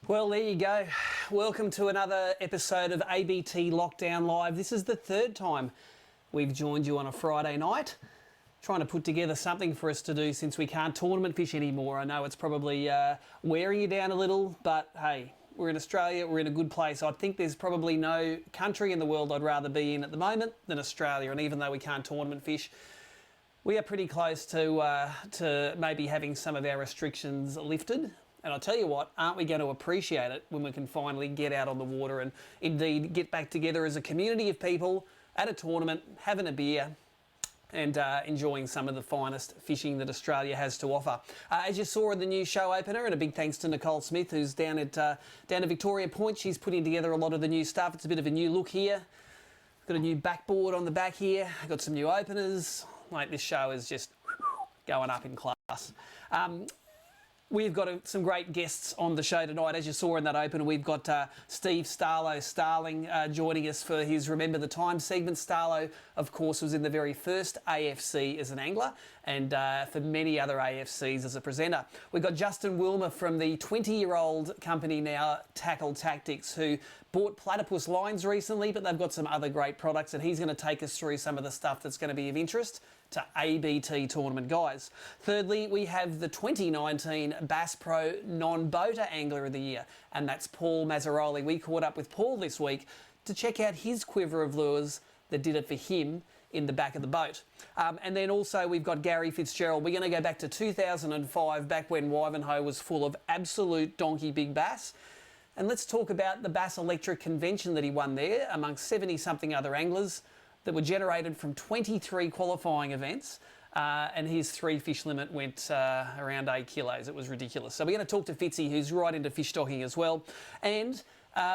Well, there you go. Welcome to another episode of ABT Lockdown Live. This is the third time we've joined you on a Friday night, trying to put together something for us to do since we can't tournament fish anymore. I know it's probably wearing you down a little, but hey, we're in Australia, we're in a good place. I think there's probably no country in the world I'd rather be in at the moment than Australia, and even though we can't tournament fish, we are pretty close to maybe having some of our restrictions lifted. And I'll tell you what, aren't we going to appreciate it when we can finally get out on the water and indeed get back together as a community of people at a tournament, having a beer and enjoying some of the finest fishing that Australia has to offer. As you saw in the new show opener, and a big thanks to Nicholle Smith, who's down at Victoria Point. She's putting together a lot of the new stuff. It's a bit of a new look here. Got a new backboard on the back here. Got some new openers. Like, this show is just going up in class. We've got some great guests on the show tonight. As you saw in that opener, we've got Steve Starling joining us for his Remember the Time segment. Starlo, of course, was in the very first AFC as an angler and for many other AFCs as a presenter. We've got Justin Willmer from the 20-year-old company now, Tackle Tactics, who bought platypus lines recently, but they've got some other great products, and he's going to take us through some of the stuff that's going to be of interest to ABT tournament guys. Thirdly, we have the 2019 BASS Pro Non-Boater Angler of the Year, and that's Paul Mazaroli. We caught up with Paul this week to check out his quiver of lures that did it for him in the back of the boat. And then also we've got Gary Fitzgerald. We're going to go back to 2005, back when Wivenhoe was full of absolute donkey big bass. And let's talk about the Bass Electric convention that he won there amongst 70-something other anglers that were generated from 23 qualifying events. And his 3 fish limit went around 8 kilos. It was ridiculous. So we're going to talk to Fitzy, who's right into fish stocking as well. And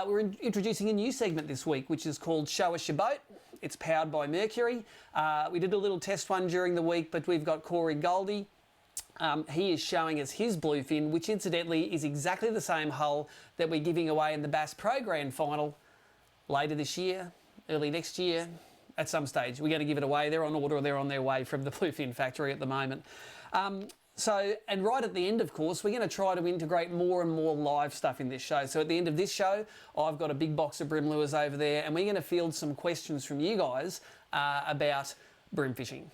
we're introducing a new segment this week, which is called Show Us Your Boat. It's powered by Mercury. We did a little test one during the week, but we've got Goldie. He is showing us his BlueFin, which incidentally is exactly the same hull that we're giving away in the Bass Pro Grand Final later this year, early next year. At some stage, we're going to give it away. They're on order, or they're on their way from the BlueFin factory at the moment. And right at the end, of course, we're going to try to integrate more and more live stuff in this show. So at the end of this show, I've got a big box of brim lures over there, and we're going to field some questions from you guys about brim fishing.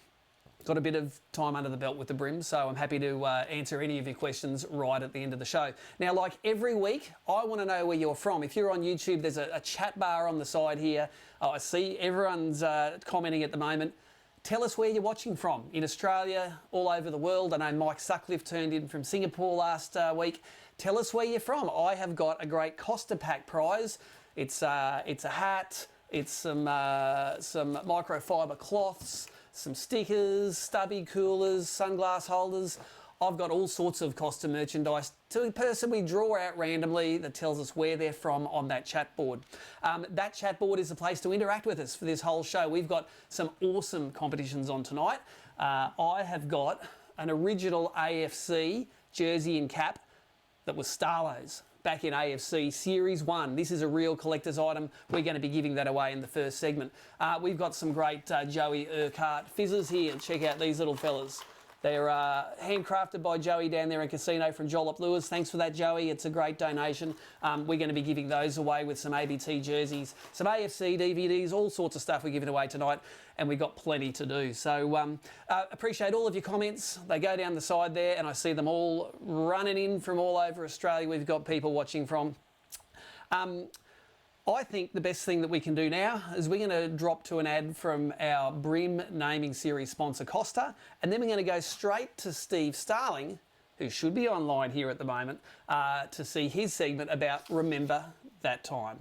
Got a bit of time under the belt with the brim, so I'm happy to answer any of your questions right at the end of the show. Now, like every week, I want to know where you're from. If you're on YouTube, there's a chat bar on the side here. Oh, I see everyone's commenting at the moment. Tell us where you're watching from. In Australia, all over the world. I know Mike Sutcliffe turned in from Singapore last week. Tell us where you're from. I have got a great Costa Pack prize. It's a hat. It's some microfiber cloths, some stickers, stubby coolers, sunglass holders. I've got all sorts of Costa merchandise to a person we draw out randomly that tells us where they're from on that chat board. That chat board is a place to interact with us for this whole show. We've got some awesome competitions on tonight. I have got an original AFC jersey and cap that was Starlo's back in AFC Series 1. This is a real collector's item. We're going to be giving that away in the first segment. We've got some great Joey Urquhart fizzers here. Check out these little fellas. They're handcrafted by Joey down there in Casino from Jollop Lures. Thanks for that, Joey. It's a great donation. We're going to be giving those away with some ABT jerseys, some AFC DVDs, all sorts of stuff we're giving away tonight, and we've got plenty to do. So appreciate all of your comments. They go down the side there, and I see them all running in from all over Australia. We've got people watching from. I think the best thing that we can do now is we're going to drop to an ad from our Brim naming series sponsor, Costa, and then we're going to go straight to Steve Starling, who should be online here at the moment, to see his segment about Remember That Time.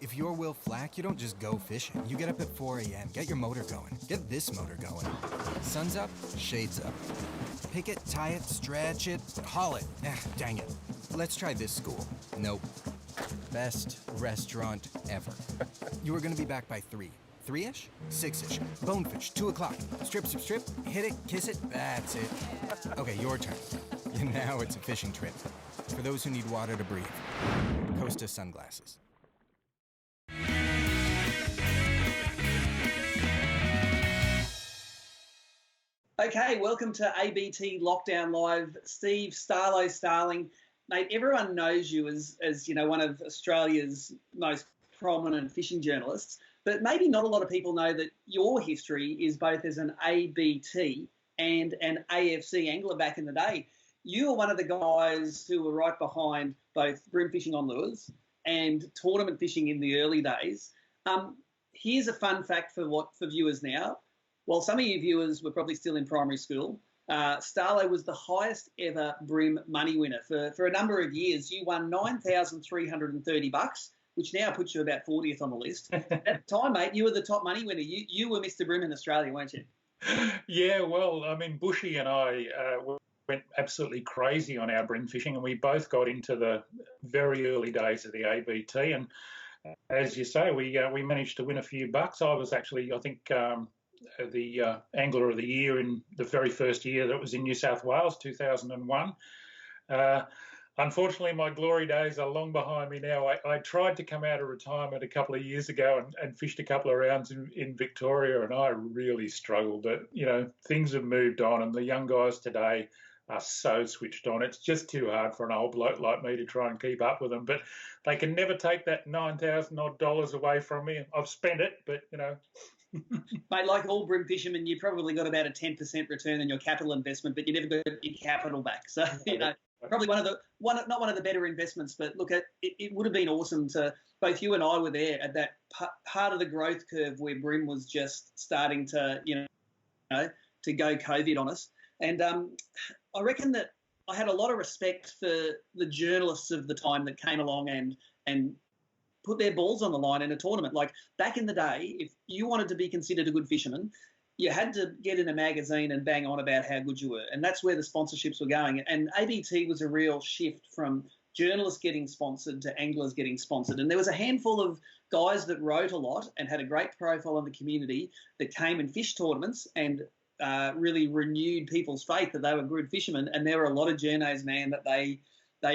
If you're Will Flack, you don't just go fishing. You get up at 4 a.m., get your motor going. Get this motor going. Sun's up, shades up. Pick it, tie it, stretch it, haul it. Dang it. Let's try this school. Nope. Best restaurant ever. You are going to be back by 3. 3-ish? 6-ish. Bonefish, 2 o'clock. Strip, strip, strip. Hit it, kiss it. That's it. Okay, your turn. Now it's a fishing trip. For those who need water to breathe. Costa sunglasses. Okay, welcome to ABT Lockdown Live. Steve Starling mate, everyone knows you as you know, one of Australia's most prominent fishing journalists, but maybe not a lot of people know that your history is both as an ABT and an AFC angler back in the day. You were one of the guys who were right behind both bream fishing on lures and tournament fishing in the early days. Here's a fun fact for viewers now. While some of you viewers were probably still in primary school, Starlo was the highest ever bream money winner. For a number of years, you won $9,330, which now puts you about 40th on the list. At the time, mate, you were the top money winner. You were Mr. Bream in Australia, weren't you? Yeah, well, I mean, Bushy and I went absolutely crazy on our bream fishing, and we both got into the very early days of the ABT. And as you say, we managed to win a few bucks. I was actually, I think, the Angler of the Year in the very first year that was in New South Wales, 2001. Unfortunately, my glory days are long behind me now. I tried to come out of retirement a couple of years ago and fished a couple of rounds in Victoria, and I really struggled. But, you know, things have moved on, and the young guys today are so switched on. It's just too hard for an old bloke like me to try and keep up with them. But they can never take that $9,000 odd away from me. I've spent it, but, you know. Mate, like all bream fishermen, you probably got about a 10% return on your capital investment, but you never got your capital back. So, you know, probably not one of the better investments. But look, it would have been awesome to, both you and I were there at that part of the growth curve where bream was just starting to, you know, to go COVID on us. And I reckon that I had a lot of respect for the journalists of the time that came along and put their balls on the line in a tournament. Like back in the day, if you wanted to be considered a good fisherman, you had to get in a magazine and bang on about how good you were. And that's where the sponsorships were going. And ABT was a real shift from journalists getting sponsored to anglers getting sponsored. And there was a handful of guys that wrote a lot and had a great profile in the community that came and fished tournaments and really renewed people's faith that they were good fishermen. And there were a lot of journos, man, that they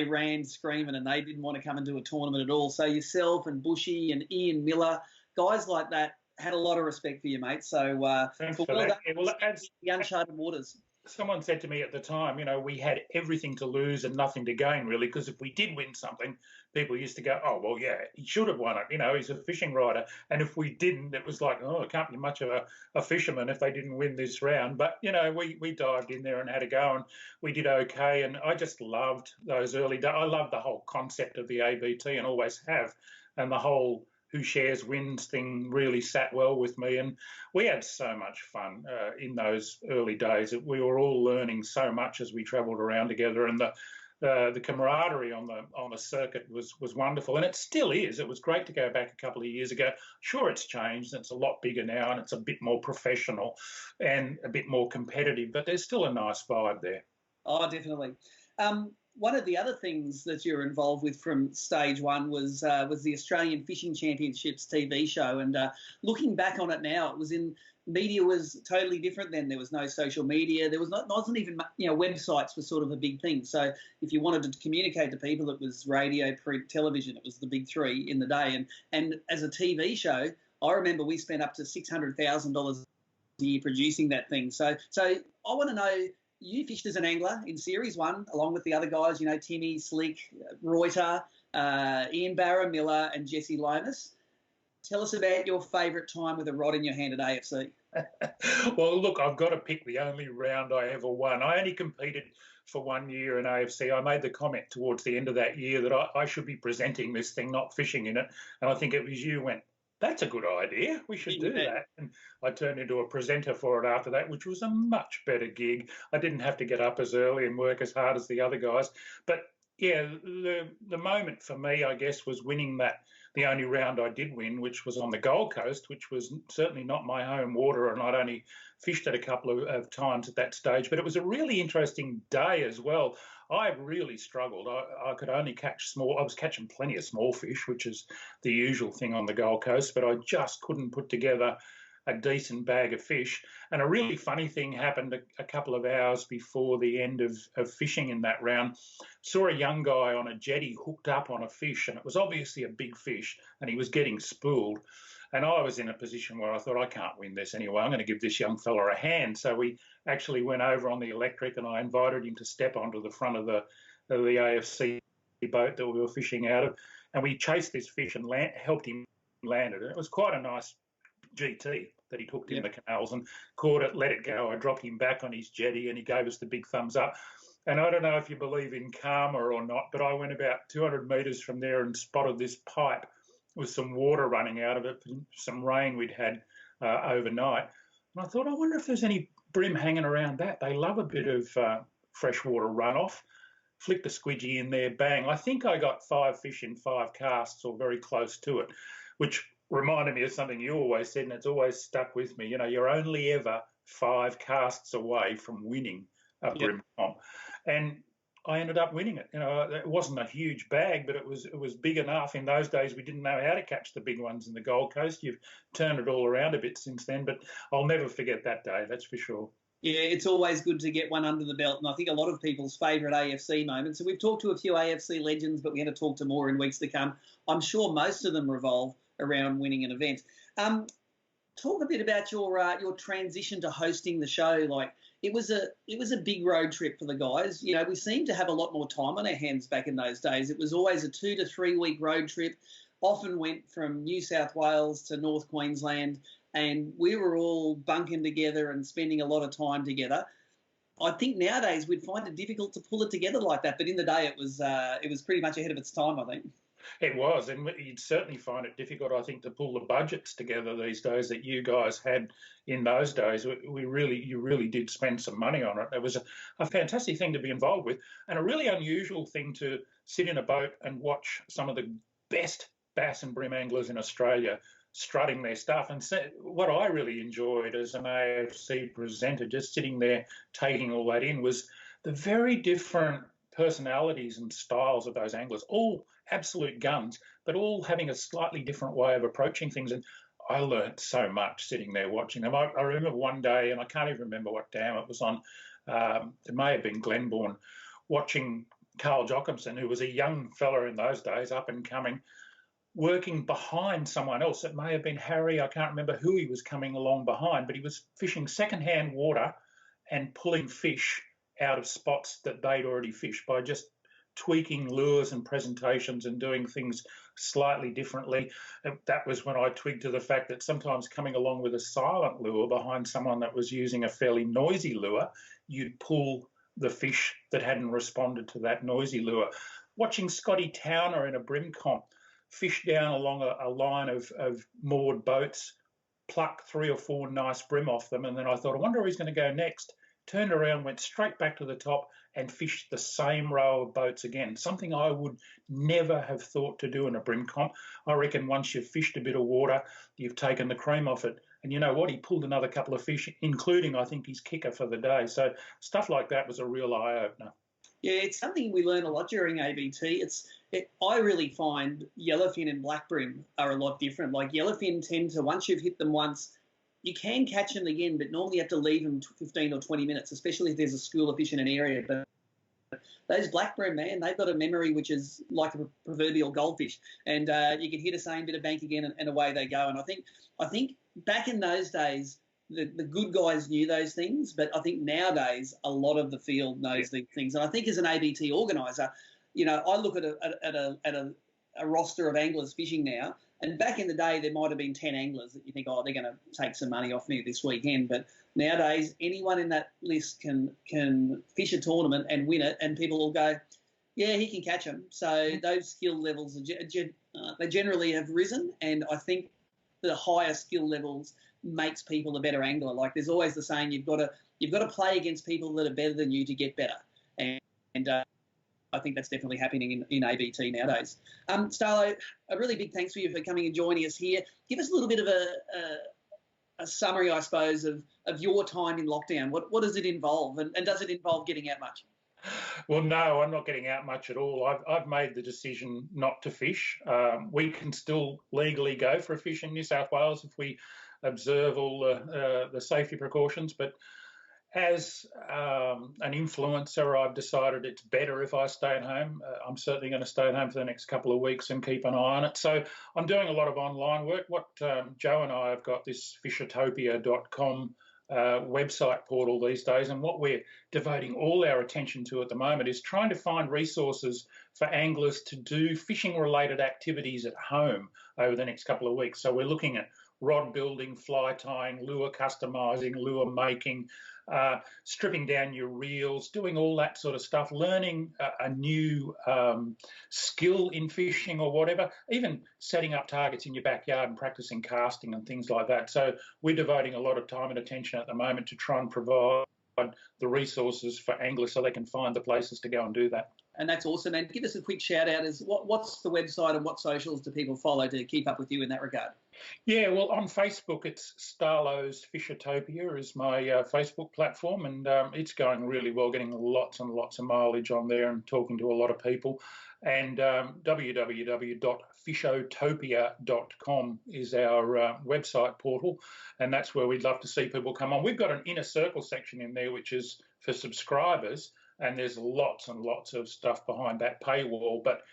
ran screaming and they didn't want to come and do a tournament at all. So yourself and Bushy and Ian Miller, guys like that, had a lot of respect for you, mate. So thanks for that. Yeah, well, the uncharted waters. Someone said to me at the time, you know, we had everything to lose and nothing to gain, really, because if we did win something, people used to go, oh, well, yeah, he should have won it. You know, he's a fishing writer. And if we didn't, it was like, oh, it can't be much of a fisherman if they didn't win this round. But, you know, we dived in there and had a go, and we did okay. And I just loved those early days. I loved the whole concept of the ABT and always have. And the whole who shares wins thing really sat well with me, and we had so much fun in those early days. We were all learning so much as we travelled around together, and the camaraderie on the circuit was wonderful, and it still is. It was great to go back a couple of years ago. Sure, it's changed, and it's a lot bigger now, and it's a bit more professional and a bit more competitive, but there's still a nice vibe there. Oh, definitely. One of the other things that you're involved with from stage one was the Australian Fishing Championships TV show. And looking back on it now, media was totally different then. There was no social media. There wasn't even, you know, websites were sort of a big thing. So if you wanted to communicate to people, it was radio, print, television. It was the big three in the day. And as a TV show, I remember we spent up to $600,000 a year producing that thing. So I want to know, you fished as an angler in Series 1, along with the other guys, you know, Timmy, Slick, Reuter, Ian Barra, Miller, and Jesse Lomas. Tell us about your favourite time with a rod in your hand at AFC. Well, look, I've got to pick the only round I ever won. I only competed for 1 year in AFC. I made the comment towards the end of that year that I should be presenting this thing, not fishing in it. And I think it was you went, that's a good idea. We should do that. And I turned into a presenter for it after that, which was a much better gig. I didn't have to get up as early and work as hard as the other guys. But, yeah, the moment for me, I guess, was winning the only round I did win, which was on the Gold Coast, which was certainly not my home water, and I'd only fished it a couple of times at that stage. But it was a really interesting day as well. I really struggled. I could only catch small. I was catching plenty of small fish, which is the usual thing on the Gold Coast, but I just couldn't put together a decent bag of fish. And a really funny thing happened a couple of hours before the end of fishing in that round. Saw a young guy on a jetty hooked up on a fish, and it was obviously a big fish, and he was getting spooled. And I was in a position where I thought, I can't win this anyway. I'm going to give this young fella a hand. So we actually went over on the electric, and I invited him to step onto the front of the AFC boat that we were fishing out of, and we chased this fish and helped him land it. And it was quite a nice GT that he hooked in the canals and caught it, let it go. I dropped him back on his jetty and he gave us the big thumbs up. And I don't know if you believe in karma or not, but I went about 200 metres from there and spotted this pipe with some water running out of it, some rain we'd had overnight. And I thought, I wonder if there's any brim hanging around that. They love a bit of freshwater runoff. Flicked a squidgy in there, bang. I think I got 5 fish in 5 casts or very close to it, which reminded me of something you always said, and it's always stuck with me. You know, you're only ever 5 casts away from winning a brim comp. And I ended up winning it. You know, it wasn't a huge bag, but it was big enough. In those days, we didn't know how to catch the big ones in the Gold Coast. You've turned it all around a bit since then, but I'll never forget that day, that's for sure. Yeah, it's always good to get one under the belt, and I think a lot of people's favourite AFC moments. So we've talked to a few AFC legends, but we're going to talk to more in weeks to come. I'm sure most of them revolve around winning an event. Talk a bit about your transition to hosting the show. Like it was a big road trip for the guys. You know, we seemed to have a lot more time on our hands back in those days. It was always a 2 to 3 week road trip. Often went from New South Wales to North Queensland, and we were all bunking together and spending a lot of time together. I think nowadays we'd find it difficult to pull it together like that, but in the day it was pretty much ahead of its time, I think. It was, and you'd certainly find it difficult, I think, to pull the budgets together these days that you guys had in those days. You really did spend some money on it. It was a fantastic thing to be involved with, and a really unusual thing to sit in a boat and watch some of the best bass and brim anglers in Australia strutting their stuff. And what I really enjoyed as an AFC presenter, just sitting there taking all that in, was the very different personalities and styles of those anglers, all absolute guns, but all having a slightly different way of approaching things. And I learnt so much sitting there watching them. I remember one day, and I can't even remember what dam it was on, it may have been Glenbourne, watching Carl Jochimson, who was a young fella in those days, up and coming, working behind someone else. It may have been Harry. I can't remember who he was coming along behind, but he was fishing secondhand water and pulling fish out of spots that they'd already fished by just tweaking lures and presentations and doing things slightly differently. That was when I twigged to the fact that sometimes coming along with a silent lure behind someone that was using a fairly noisy lure, you'd pull the fish that hadn't responded to that noisy lure. Watching Scotty Towner in a brim comp fish down along a line of moored boats, pluck 3 or 4 nice brim off them, and then I thought, I wonder where he's going to go next. Turned around, went straight back to the top and fished the same row of boats again, something I would never have thought to do in a brim comp. I reckon once you've fished a bit of water, you've taken the cream off it. And you know what? He pulled another couple of fish, including, I think, his kicker for the day. So stuff like that was a real eye-opener. Yeah, it's something we learn a lot during ABT. I really find yellowfin and black brim are a lot different. Like yellowfin tend to, once you've hit them once, you can catch them again, but normally you have to leave them 15 or 20 minutes, especially if there's a school of fish in an area. But those black brim, man, they've got a memory which is like a proverbial goldfish. And you can hit the same bit of bank again and away they go. And I think back in those days, the good guys knew those things, but I think nowadays a lot of the field knows these things. And I think as an ABT organiser, you know, I look at a roster of anglers fishing now, and back in the day there might have been 10 anglers that you think, oh, they're going to take some money off me this weekend. But nowadays anyone in that list can fish a tournament and win it, and people will go, yeah, he can catch them. So those skill levels they generally have risen, and I think the higher skill levels makes people a better angler. Like there's always the saying, you've got to play against people that are better than you to get better, and I think that's definitely happening in ABT nowadays. Starlo, a really big thanks for you for coming and joining us here. Give us a little bit of a summary, I suppose, of your time in lockdown. What does it involve, and does it involve getting out much? Well, no, I'm not getting out much at all. I've made the decision not to fish. We can still legally go for a fish in New South Wales if we observe all the safety precautions, but as an influencer, I've decided it's better if I stay at home. I'm certainly going to stay at home for the next couple of weeks and keep an eye on it. So I'm doing a lot of online work. What Joe and I have got this fishertopia.com website portal these days, and what we're devoting all our attention to at the moment is trying to find resources for anglers to do fishing-related activities at home over the next couple of weeks. So we're looking at rod building, fly tying, lure customising, lure making, stripping down your reels, doing all that sort of stuff, learning a new skill in fishing or whatever, even setting up targets in your backyard and practicing casting and things like that. So we're devoting a lot of time and attention at the moment to try and provide the resources for anglers so they can find the places to go and do that. And that's awesome. And give us a quick shout out as what's the website and what socials do people follow to keep up with you in that regard? Yeah, well, on Facebook, it's Starlow's Fishertopia is my Facebook platform, and it's going really well, getting lots and lots of mileage on there and talking to a lot of people. And www.fishotopia.com is our website portal, and that's where we'd love to see people come on. We've got an inner circle section in there, which is for subscribers, and there's lots and lots of stuff behind that paywall. But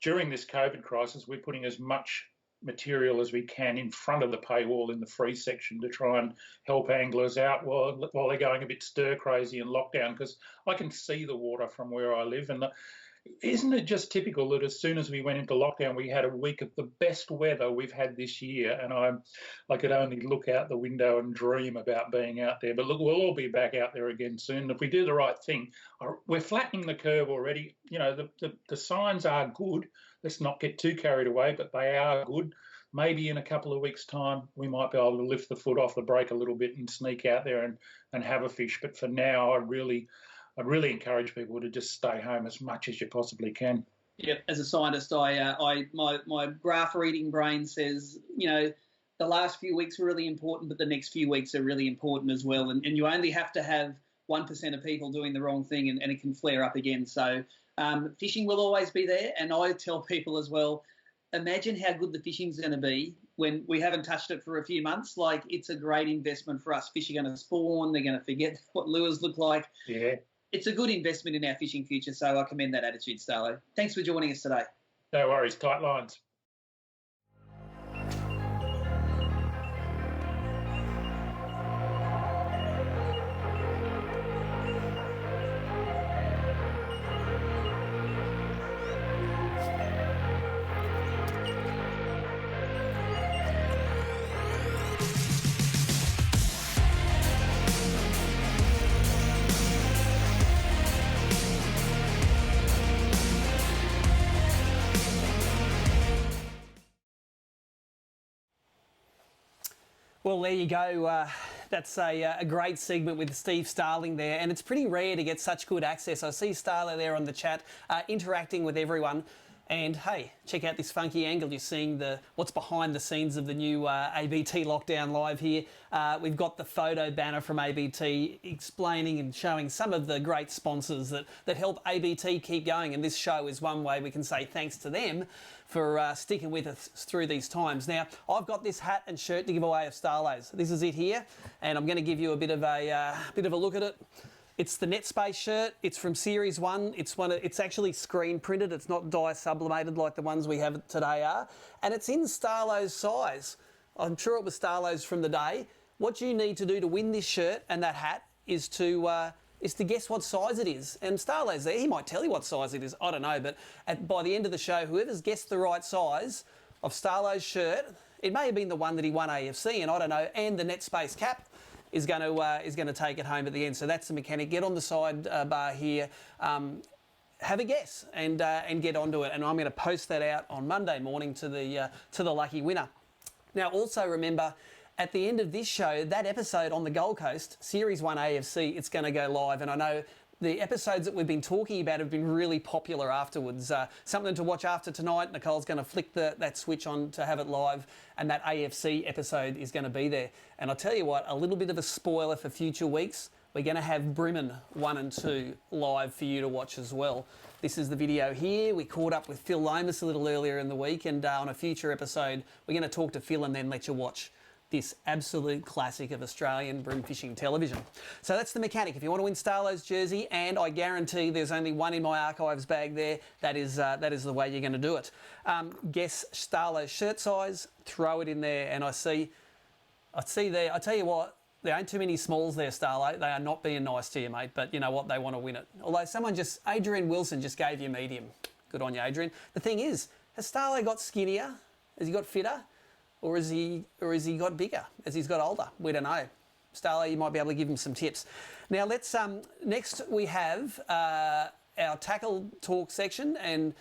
during this COVID crisis, we're putting as much material as we can in front of the paywall in the free section to try and help anglers out while they're going a bit stir crazy in lockdown, because I can see the water from where I live. And isn't it just typical that as soon as we went into lockdown, we had a week of the best weather we've had this year, and I could only look out the window and dream about being out there. But look, we'll all be back out there again soon. If we do the right thing, we're flattening the curve already. You know, the signs are good. Let's not get too carried away, but they are good. Maybe in a couple of weeks' time, we might be able to lift the foot off the brake a little bit and sneak out there and have a fish. But for now, I'd really encourage people to just stay home as much as you possibly can. Yeah, as a scientist, my graph reading brain says, you know, the last few weeks are really important, but the next few weeks are really important as well. And you only have to have 1% of people doing the wrong thing and it can flare up again. So fishing will always be there. And I tell people as well, imagine how good the fishing's going to be when we haven't touched it for a few months. Like, it's a great investment for us. Fish are going to spawn. They're going to forget what lures look like. Yeah. It's a good investment in our fishing future, so I commend that attitude, Starlo. Thanks for joining us today. No worries. Tight lines. Well, there you go. That's a great segment with Steve Starling there, and it's pretty rare to get such good access. I see Starler there on the chat, interacting with everyone. And hey, check out this funky angle. You're seeing what's behind the scenes of the new ABT Lockdown Live here. We've got the photo banner from ABT explaining and showing some of the great sponsors that help ABT keep going. And this show is one way we can say thanks to them for sticking with us through these times. Now, I've got this hat and shirt to give away of Starlow's. This is it here, and I'm going to give you a bit of a look at it. It's the NetSpace shirt. It's from Series 1. It's actually screen printed. It's not dye sublimated like the ones we have today are. And it's in Starlow's size. I'm sure it was Starlow's from the day. What you need to do to win this shirt and that hat is to guess what size it is. And Starlow's there. He might tell you what size it is. I don't know. But by the end of the show, whoever's guessed the right size of Starlow's shirt, it may have been the one that he won AFC, and I don't know, and the NetSpace cap, is going to take it home at the end. So that's the mechanic. Get on the side bar here, have a guess, and get onto it. And I'm going to post that out on Monday morning to the lucky winner. Now, also remember, at the end of this show, that episode on the Gold Coast, Series 1 AFC, it's going to go live. And I know the episodes that we've been talking about have been really popular afterwards. Something to watch after tonight. Nicole's going to flick that switch on to have it live, and that AFC episode is going to be there. And I'll tell you what, a little bit of a spoiler for future weeks. We're going to have breamin 1 and 2 live for you to watch as well. This is the video here. We caught up with Phil Lomas a little earlier in the week, and on a future episode, we're going to talk to Phil and then let you watch this absolute classic of Australian bream fishing television. So that's the mechanic. If you want to win Starlow's jersey, and I guarantee there's only one in my archives bag there, that is the way you're going to do it. Guess Starlow's shirt size, throw it in there, and I see there. I tell you what, There ain't too many smalls there, Starlight. They are not being nice to you, mate. But you know what? They want to win it. Although Adrian Wilson just gave you medium. Good on you, Adrian. The thing is, has Starlight got skinnier? Has he got fitter? Or has he got bigger as he's got older? We don't know. Starlight, you might be able to give him some tips. Now let's next we have our tackle talk section, and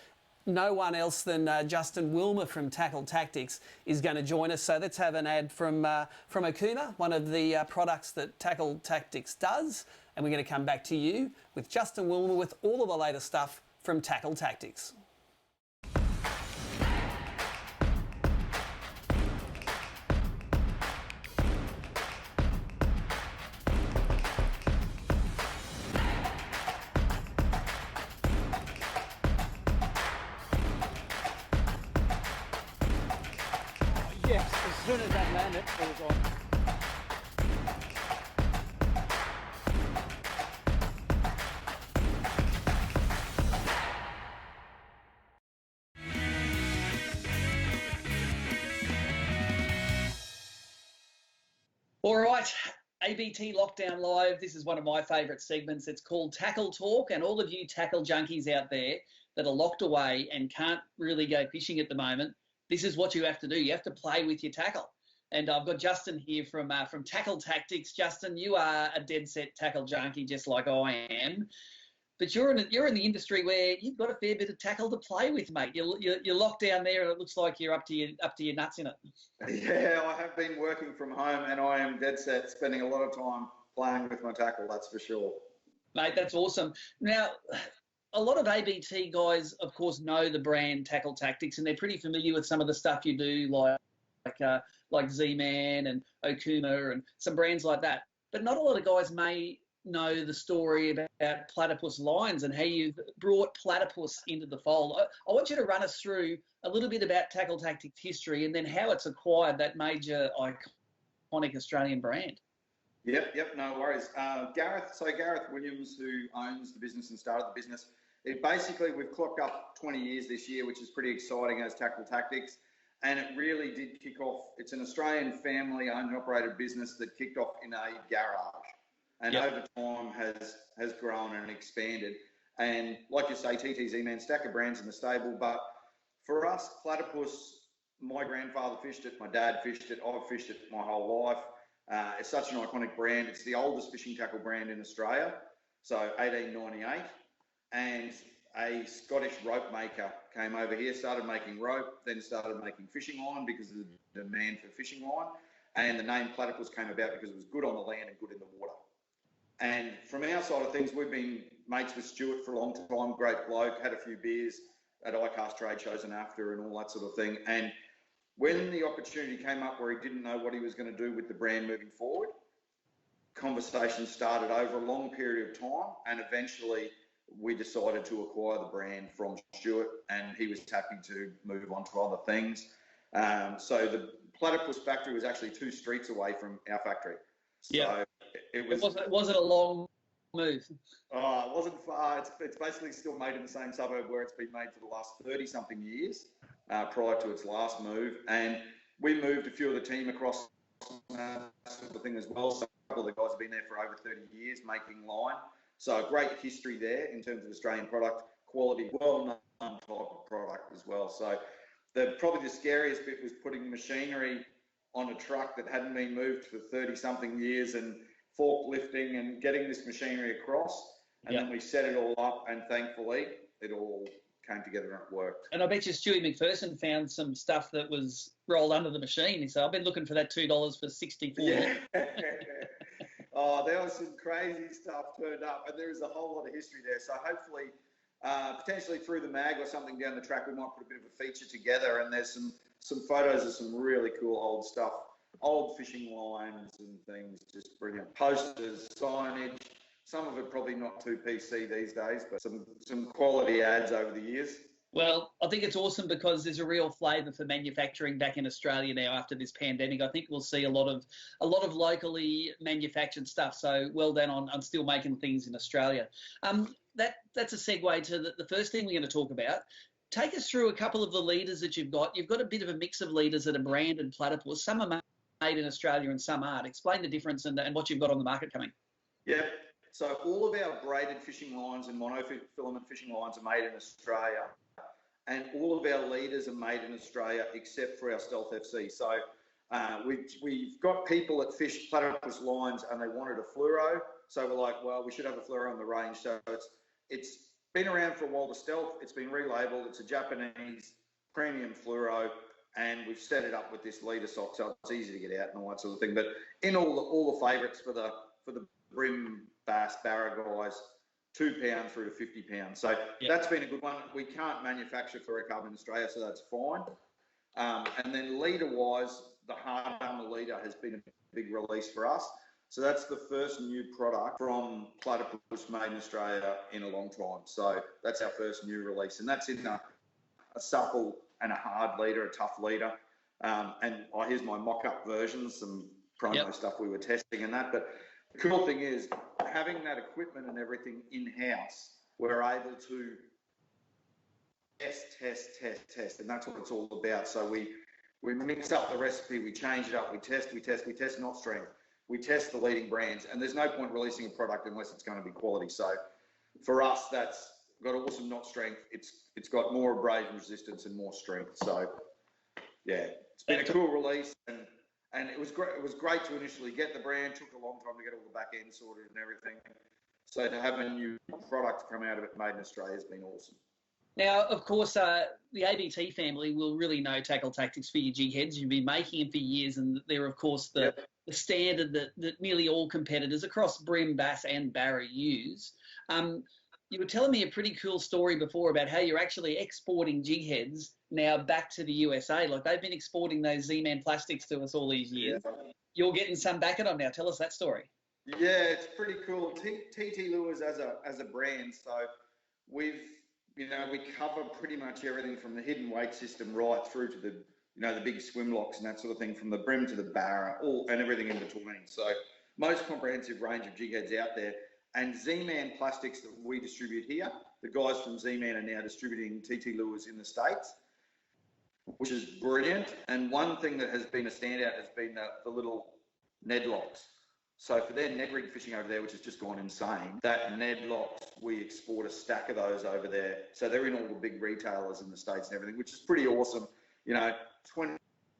no one else than Justin Willmer from Tackle Tactics is going to join us. So let's have an ad from Okuma, one of the products that Tackle Tactics does, and we're going to come back to you with Justin Willmer with all of the latest stuff from Tackle Tactics. Yes, as soon as that landed, it was on. All right, ABT Lockdown Live. This is one of my favourite segments. It's called Tackle Talk, and all of you tackle junkies out there that are locked away and can't really go fishing at the moment, this is what you have to do. You have to play with your tackle. And I've got Justin here from Tackle Tactics. Justin, you are a dead set tackle junkie just like I am. But you're in the industry where you've got a fair bit of tackle to play with, mate. You're locked down there, and it looks like you're up to your nuts in it. Yeah, I have been working from home, and I am dead set spending a lot of time playing with my tackle. That's for sure, mate. That's awesome. Now, a lot of ABT guys, of course, know the brand Tackle Tactics, and they're pretty familiar with some of the stuff you do, like Z-Man and Okuma and some brands like that. But not a lot of guys may know the story about Platypus Lines and how you've brought Platypus into the fold. I want you to run us through a little bit about Tackle Tactics history and then how it's acquired that major iconic Australian brand. Yep, no worries. Gareth Williams, who owns the business and started the business, we've clocked up 20 years this year, which is pretty exciting as Tackle Tactics. And it really did kick off. It's an Australian family-owned and operated business that kicked off in a garage. And over time has grown and expanded. And like you say, TTZ, stack of brands in the stable. But for us, Platypus, my grandfather fished it, my dad fished it, I've fished it my whole life. It's such an iconic brand. It's the oldest fishing tackle brand in Australia, so 1898. And a Scottish rope maker came over here, started making rope, then started making fishing line because of the demand for fishing line. And the name Platypus came about because it was good on the land and good in the water. And from our side of things, we've been mates with Stuart for a long time, great bloke, had a few beers at ICAST trade shows and after and all that sort of thing. And when the opportunity came up where he didn't know what he was going to do with the brand moving forward, conversations started over a long period of time, and eventually we decided to acquire the brand from Stuart, and he was happy to move on to other things. So the Platypus factory was actually 2 streets away from our factory. So was it a long move? Oh, it wasn't far. It's basically still made in the same suburb where it's been made for the last 30-something years prior to its last move. And we moved a few of the team across sort of thing as well. So a couple of the guys have been there for over 30 years making line. So great history there in terms of Australian product, quality, well-known type of product as well. So probably the scariest bit was putting machinery on a truck that hadn't been moved for 30-something years and forklifting and getting this machinery across. And then we set it all up, and thankfully it all came together and it worked. And I bet you Stewie McPherson found some stuff that was rolled under the machine. He said, I've been looking for that $2 for 64. Yeah. Oh, there was some crazy stuff turned up, and there is a whole lot of history there. So hopefully, potentially through the mag or something down the track, we might put a bit of a feature together. And there's some photos of some really cool old stuff, old fishing lines and things, just brilliant. Posters, signage, some of it probably not too PC these days, but some quality ads over the years. Well, I think it's awesome because there's a real flavour for manufacturing back in Australia now after this pandemic. I think we'll see a lot of locally manufactured stuff. So well done on still making things in Australia. That's a segue to the first thing we're going to talk about. Take us through a couple of the leaders that you've got. You've got a bit of a mix of leaders that are branded Platypus. Some are made in Australia and some aren't. Explain the difference and what you've got on the market coming. Yeah. So all of our braided fishing lines and monofilament fishing lines are made in Australia, and all of our leaders are made in Australia except for our Stealth FC. So we've got that fish platypus lines and they wanted a fluoro. So we're like, well, we should have a fluoro on the range. So it's been around for a while, the Stealth. It's been relabeled. It's a Japanese premium fluoro, and we've set it up with this leader sock, so it's easy to get out and all that sort of thing. But in all the favourites for the brim bass barra guys, £2 through to £50. So that's been a good one. We can't manufacture fluorocarbon in Australia, so that's fine. And then leader-wise, the hard armour leader has been a big release for us. So that's the first new product from platypus made in Australia in a long time. So that's our first new release, and that's in a supple and a hard leader, a tough leader. And here's my mock-up version, some promo stuff we were testing and that. But the cool thing is, having that equipment and everything in-house, we're able to test, and that's what it's all about. So we mix up the recipe, we change it up, we test knot strength, we test the leading brands, and there's no point releasing a product unless it's going to be quality. So for us, that's got awesome knot strength. It's got more abrasion resistance and more strength. So yeah, it's been a cool release, and it was great. It was great to initially get the brand. Took a long time to get all the back end sorted and everything. So to have a new product come out of it made in Australia has been awesome. Now, of course, the ABT family will really know tackle tactics for your jig heads. You've been making them for years, and they're, of course, the standard that nearly all competitors across brim, bass, and barra use. You were telling me a pretty cool story before about how you're actually exporting jig heads now back to the USA. Like, they've been exporting those Z-Man plastics to us all these years. Yeah. You're getting some back at them now. Tell us that story. Yeah, it's pretty cool. TT Lures as a brand, so we cover pretty much everything from the hidden weight system right through to the big swim locks and that sort of thing, from the brim to the barra, and everything in between. So most comprehensive range of jig heads out there. And Z-Man plastics that we distribute here, the guys from Z-Man are now distributing TT Lures in the States, which is brilliant. And one thing that has been a standout has been the little Ned locks. So for their Ned rig fishing over there, which has just gone insane, that Ned locks, we export a stack of those over there. So they're in all the big retailers in the States and everything, which is pretty awesome. 20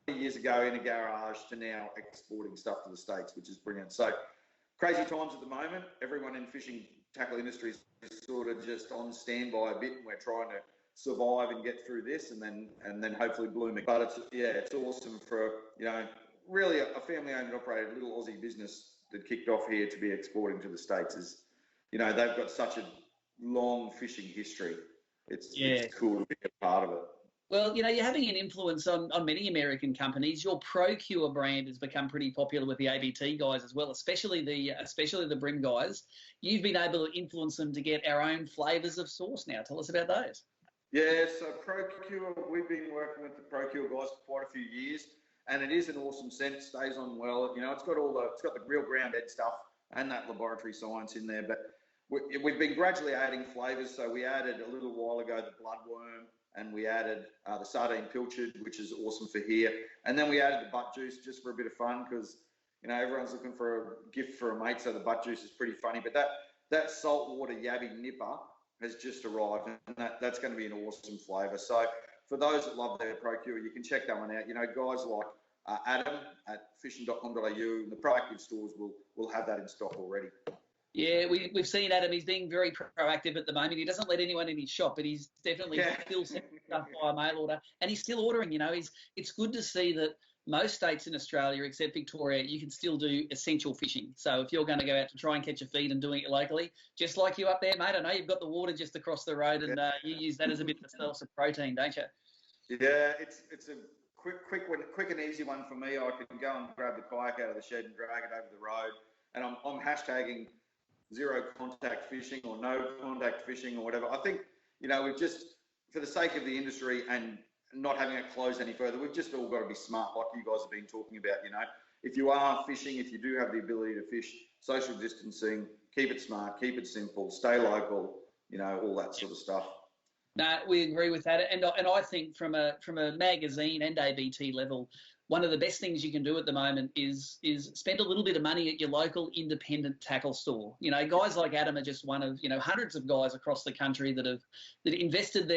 years ago in a garage to now exporting stuff to the States, which is brilliant. So crazy times at the moment. Everyone in fishing tackle industry is sort of just on standby a bit, and we're trying to survive and get through this, and then hopefully blooming. But it's awesome for really a family-owned and operated little Aussie business that kicked off here to be exporting to the States. Is they've got such a long fishing history. It's cool to be a part of it. Well, you're having an influence on many American companies. Your ProCure brand has become pretty popular with the ABT guys as well, especially the brim guys. You've been able to influence them to get our own flavours of sauce now. Tell us about those. Yeah, so ProCure, we've been working with the ProCure guys for quite a few years, and it is an awesome scent. Stays on well. It's got the real ground ed stuff and that laboratory science in there. But we've been gradually adding flavours. So we added a little while ago the bloodworm, and we added the sardine pilchard, which is awesome for here. And then we added the butt juice just for a bit of fun, because everyone's looking for a gift for a mate, so the butt juice is pretty funny. But that saltwater yabby nipper has just arrived, and that's going to be an awesome flavour. So for those that love their ProCure, you can check that one out. Guys like Adam at fishing.com.au, and the Proactive stores will have that in stock already. Yeah, we've seen Adam. He's being very proactive at the moment. He doesn't let anyone in his shop, but he's definitely still sending stuff by mail order, and he's still ordering. It's good to see that most states in Australia, except Victoria, you can still do essential fishing. So if you're going to go out to try and catch a feed and doing it locally, just like you up there, mate, I know you've got the water just across the road, and you use that as a bit of a source of protein, don't you? Yeah, it's a quick and easy one for me. I can go and grab the kayak out of the shed and drag it over the road, and I'm hashtagging zero contact fishing or no contact fishing or whatever. I think, we've just, for the sake of the industry and not having it closed any further, we've just all got to be smart, like you guys have been talking about. If you are fishing, if you do have the ability to fish, social distancing, keep it smart, keep it simple, stay local, all that sort of stuff. No, we agree with that, and I think from a magazine and ABT level, one of the best things you can do at the moment is spend a little bit of money at your local independent tackle store. You know, guys like Adam are just one of hundreds of guys across the country that invested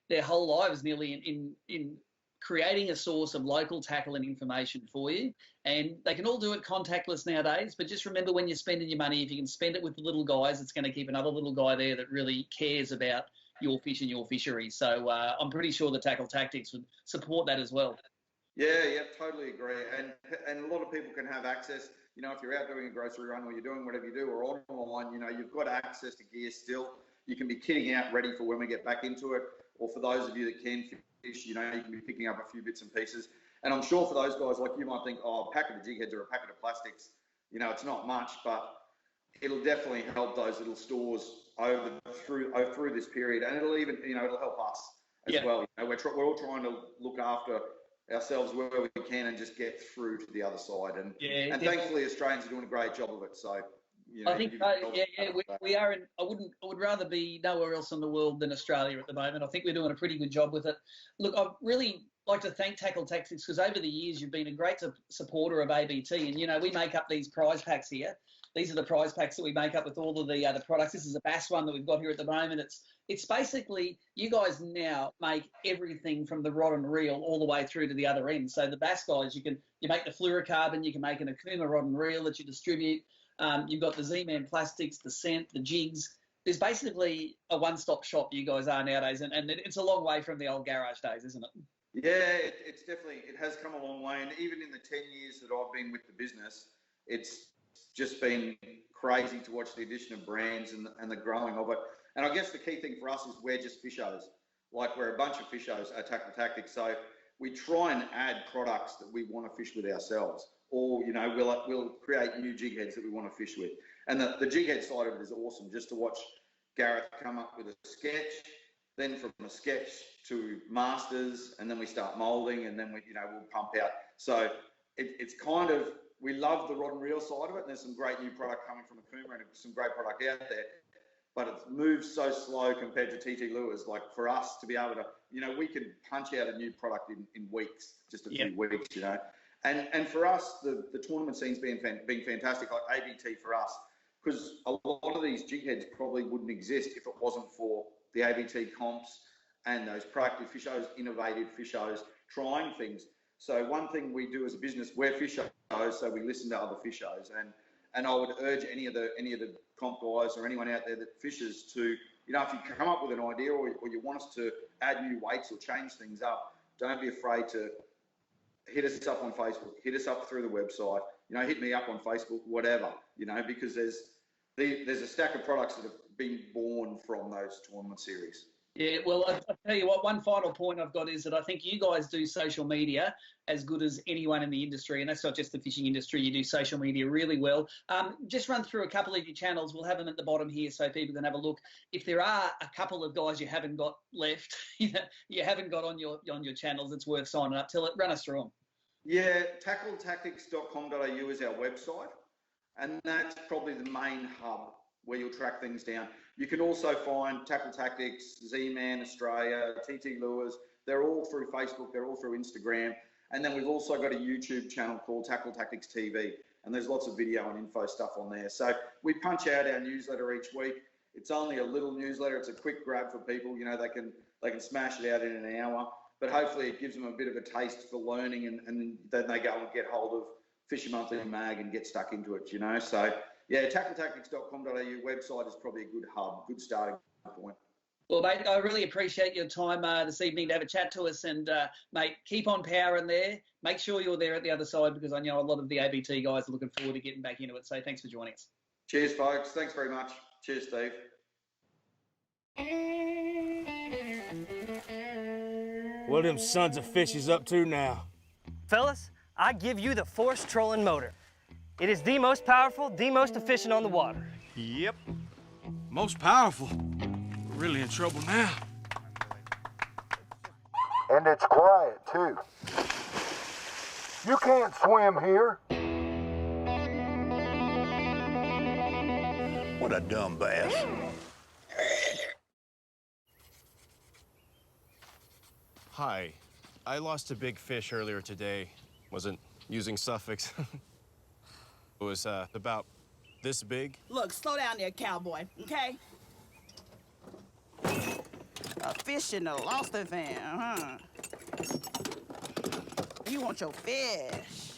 their whole lives nearly in creating a source of local tackle and information for you. And they can all do it contactless nowadays, but just remember when you're spending your money, if you can spend it with the little guys, it's going to keep another little guy there that really cares about your fish and your fishery. So I'm pretty sure the Tackle Tactics would support that as well. Yeah, totally agree. And a lot of people can have access. You know, if you're out doing a grocery run or you're doing whatever you do or online, you know, you've got access to gear still. You can be kitting out ready for when we get back into it. Or for those of you that can fish, you know, you can be picking up a few bits and pieces. And I'm sure for those guys, like you might think, oh, a packet of jig heads or a packet of plastics, you know, it's not much, but it'll definitely help those little stores through this period. And it'll even, you know, it'll help us as well. You know, we're all trying to look after ourselves where we can and just get through to the other side. And thankfully, Australians are doing a great job of it. So, you know, I think, we are in. I would rather be nowhere else in the world than Australia at the moment. I think we're doing a pretty good job with it. Look, I'd really like to thank Tackle Tactics because over the years you've been a great supporter of ABT, and you know we make up these prize packs here. These are the prize packs that we make up with all of the products. This is a bass one that we've got here at the moment. It's basically, you guys now make everything from the rod and reel all the way through to the other end. So the bass guys, you make the fluorocarbon, you can make an Akuma rod and reel that you distribute. You've got the Z-Man plastics, the scent, the jigs. There's basically a one-stop shop you guys are nowadays, and it's a long way from the old garage days, isn't it? Yeah, it's definitely, it has come a long way. And even in the 10 years that I've been with the business, it's just been crazy to watch the addition of brands and the growing of it. And I guess the key thing for us is we're just fishers. Like we're a bunch of fishers at Tackle Tactics. So we try and add products that we want to fish with ourselves. Or, you know, we'll create new jig heads that we want to fish with. And the jig head side of it is awesome, just to watch Gareth come up with a sketch, then from a sketch to masters, and then we start moulding, and then we'll pump out. So it's kind of, we love the rod and reel side of it, and there's some great new product coming from Akuma and some great product out there, but it moves so slow compared to TT lures. Like for us to be able to, you know, we can punch out a new product in weeks, just a few weeks, you know. And for us, the tournament scene's been fantastic, like ABT for us, because a lot of these jig heads probably wouldn't exist if it wasn't for the ABT comps and those proactive fish shows, innovative fish shows, trying things. So one thing we do as a business, we're fish shows, so we listen to other fish shows, and I would urge any of the comp guys or anyone out there that fishes to, you know, if you come up with an idea or you want us to add new weights or change things up, don't be afraid to hit us up on Facebook, hit us up through the website, you know, hit me up on Facebook, whatever, you know, because there's a stack of products that have been born from those tournament series. Yeah, well, I'll tell you what, one final point I've got is that I think you guys do social media as good as anyone in the industry, and that's not just the fishing industry. You do social media really well. Just run through a couple of your channels. We'll have them at the bottom here so people can have a look. If there are a couple of guys you haven't got left, you haven't got on your channels, it's worth signing up. Run us through them. Yeah, tackletactics.com.au is our website, and that's probably the main hub where you'll track things down. You can also find Tackle Tactics, Z-Man Australia, TT Lures. They're all through Facebook. They're all through Instagram. And then we've also got a YouTube channel called Tackle Tactics TV, and there's lots of video and info stuff on there. So we punch out our newsletter each week. It's only a little newsletter. It's a quick grab for people. You know, they can smash it out in an hour, but hopefully it gives them a bit of a taste for learning, and then they go and get hold of Fisher Monthly Mag and get stuck into it, you know. So yeah, tackletactics.com.au website is probably a good hub, good starting point. Well, mate, I really appreciate your time this evening to have a chat to us, and mate, keep on powering there. Make sure you're there at the other side, because I know a lot of the ABT guys are looking forward to getting back into it. So thanks for joining us. Cheers, folks. Thanks very much. Cheers, Steve. What them sons of fish is up to now? Fellas, I give you the force trolling motor. It is the most powerful, the most efficient on the water. Yep. Most powerful. We're really in trouble now. And it's quiet, too. You can't swim here. What a dumb bass. Hi. I lost a big fish earlier today. Wasn't using Sufix. It was about this big. Look, slow down there, cowboy, okay? A fish in the lobster van, huh? You want your fish.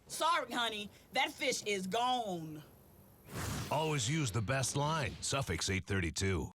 Sorry, honey, that fish is gone. Always use the best line, Sufix 832.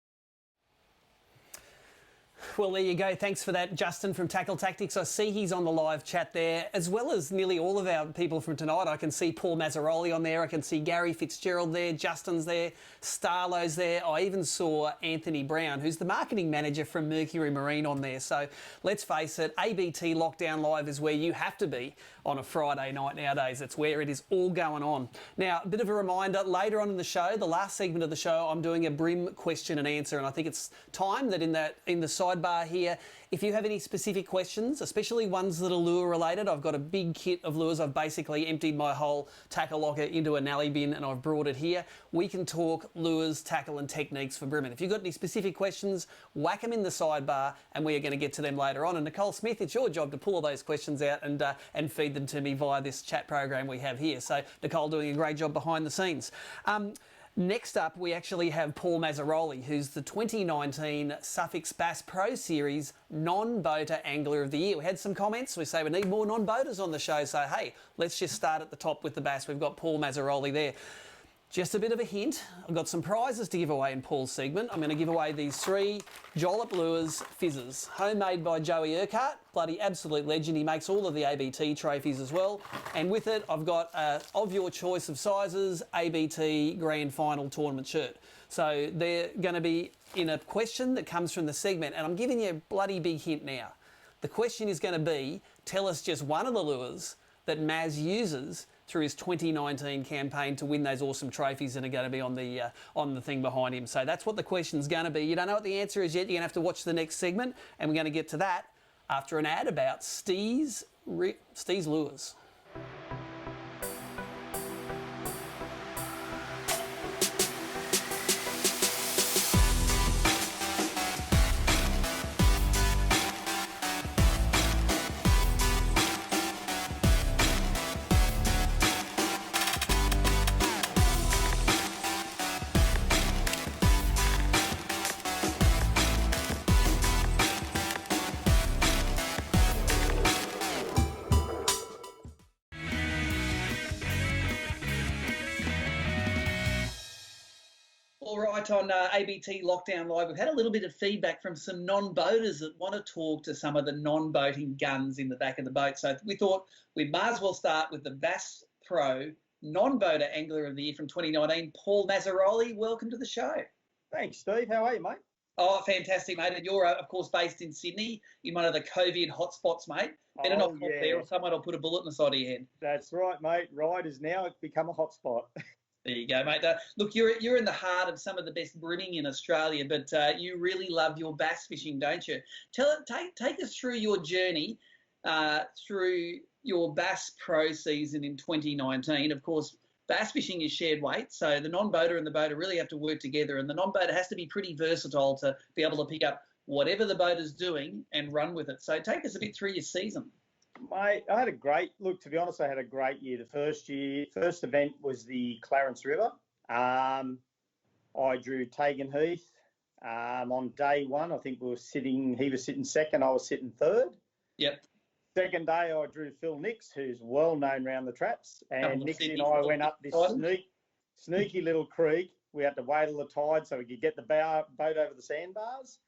Well, there you go. Thanks for that, Justin from Tackle Tactics. I see he's on the live chat there, as well as nearly all of our people from tonight. I can see Paul Mazaroli on there. I can see Gary Fitzgerald there. Justin's there. Starlo's there. I even saw Anthony Brown, who's the marketing manager from Mercury Marine, on there. So let's face it, ABT Lockdown Live is where you have to be on a Friday night nowadays. It's where it is all going on. Now, a bit of a reminder, later on in the show, the last segment of the show, I'm doing a Brim question and answer, and I think it's time that in the sidebar here, if you have any specific questions, especially ones that are lure related, I've got a big kit of lures. I've basically emptied my whole tackle locker into a nally bin and I've brought it here. We can talk lures, tackle and techniques for bremin. If you've got any specific questions, whack them in the sidebar and we are going to get to them later on. And Nicholle Smith, it's your job to pull all those questions out and feed them to me via this chat program we have here. So Nicholle doing a great job behind the scenes. Next up, we actually have Paul Mazaroli, who's the 2019 Sufix BASS Pro Series non-boater angler of the year. We had some comments. We say we need more non-boaters on the show. So, hey, let's just start at the top with the bass. We've got Paul Mazaroli there. Just a bit of a hint. I've got some prizes to give away in Paul's segment. I'm going to give away these 3 Jollop Lures Fizzes, homemade by Joey Urquhart, bloody absolute legend. He makes all of the ABT trophies as well. And with it, I've got of your choice of sizes, ABT Grand Final Tournament shirt. So they're going to be in a question that comes from the segment. And I'm giving you a bloody big hint now. The question is going to be, tell us just one of the lures that Maz uses through his 2019 campaign to win those awesome trophies that are going to be on the thing behind him. So that's what the question's going to be. You don't know what the answer is yet. You're going to have to watch the next segment, and we're going to get to that after an ad about Steve's Lures. All right, on ABT Lockdown Live, we've had a little bit of feedback from some non-boaters that want to talk to some of the non-boating guns in the back of the boat. So we thought we might as well start with the BASS Pro non-boater angler of the year from 2019, Paul Mazaroli. Welcome to the show. Thanks, Steve. How are you, mate? Oh, fantastic, mate. And you're, of course, based in Sydney in one of the COVID hotspots, mate. Better not talk there or someone will put a bullet in the side of your head. That's right, mate. Ryde has now become a hotspot. There you go, mate. Look, you're in the heart of some of the best brimming in Australia, but you really love your bass fishing, don't you? Take us through your journey through your Bass Pro season in 2019. Of course, bass fishing is shared weight, so the non-boater and the boater really have to work together, and the non-boater has to be pretty versatile to be able to pick up whatever the boater's doing and run with it. So take us a bit through your season. Mate, I had a great look. To be honest, I had a great year. The first event was the Clarence River. I drew Tagan Heath on day one. I think he was sitting second, I was sitting third. Yep. Second day, I drew Phil Nix, who's well known around the traps, and Nixie and I went up this sneaky little creek. We had to wait till the tide so we could get the boat over the sandbars.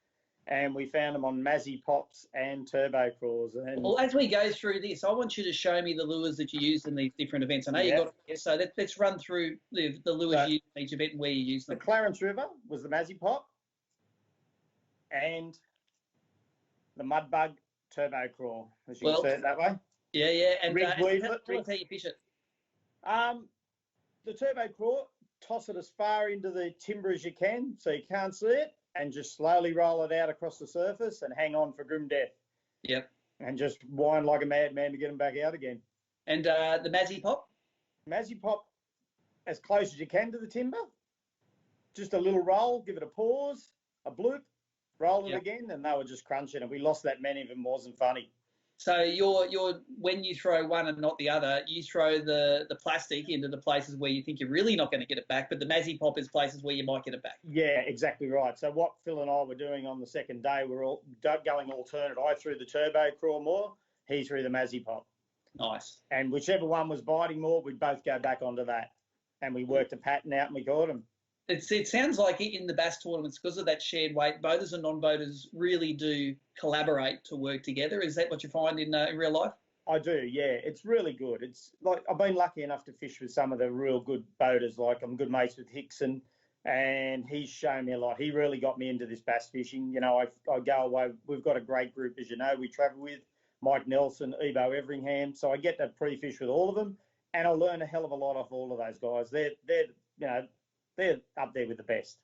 And we found them on Mazzy Pops and Turbo Crawls. Well, as we go through this, I want you to show me the lures that you used in these different events. I know you got it, so let's run through the lures you used in each event and where you used them. The Clarence River was the Mazzy Pop and the Mudbug Turbo Crawl, as you can see it that way. Yeah, yeah. And tell us how you fish it. The Turbo Crawl, toss it as far into the timber as you can so you can't see it, and just slowly roll it out across the surface and hang on for grim death. Yep. And just whine like a madman to get them back out again. And the Mazzy Pop? Mazzy Pop, as close as you can to the timber. Just a little roll, give it a pause, a bloop, roll it again, and they were just crunching it. We lost that many of them. Wasn't funny. So you're when you throw one and not the other, you throw the plastic into the places where you think you're really not going to get it back, but the Mazzy Pop is places where you might get it back. Yeah, exactly right. So what Phil and I were doing on the second day, we're all going alternate. I threw the Turbo Crawl more, he threw the Mazzy Pop. Nice. And whichever one was biting more, we'd both go back onto that. And we worked a pattern out and we got them. It sounds like in the bass tournaments, because of that shared weight, boaters and non-boaters really do collaborate to work together. Is that what you find in real life? I do, yeah. It's really good. It's like I've been lucky enough to fish with some of the real good boaters. Like I'm good mates with Hickson, and he's shown me a lot. He really got me into this bass fishing. You know, I go away. We've got a great group, as you know. We travel with Mike Nelson, Ebo Everingham. So I get to pre-fish with all of them, and I learn a hell of a lot off all of those guys. They're up there with the best.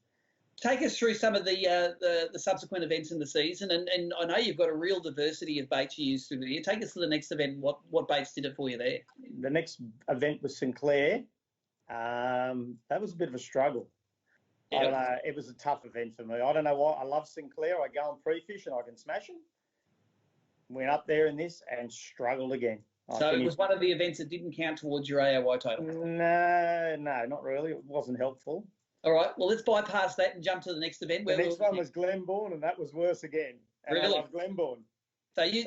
Take us through some of the subsequent events in the season, and I know you've got a real diversity of baits you use through the year. Take us to the next event. What baits did it for you there? The next event was Sinclair. That was a bit of a struggle. Yep. I don't know, it was a tough event for me. I don't know why. I love Sinclair. I go and pre-fish and I can smash them. Went up there in this and struggled again. So it was one of the events that didn't count towards your AOY total? No, not really. It wasn't helpful. All right, well, let's bypass that and jump to the next event. The next one was Glenbourne, and that was worse again. And really? I love Glenbourne. So you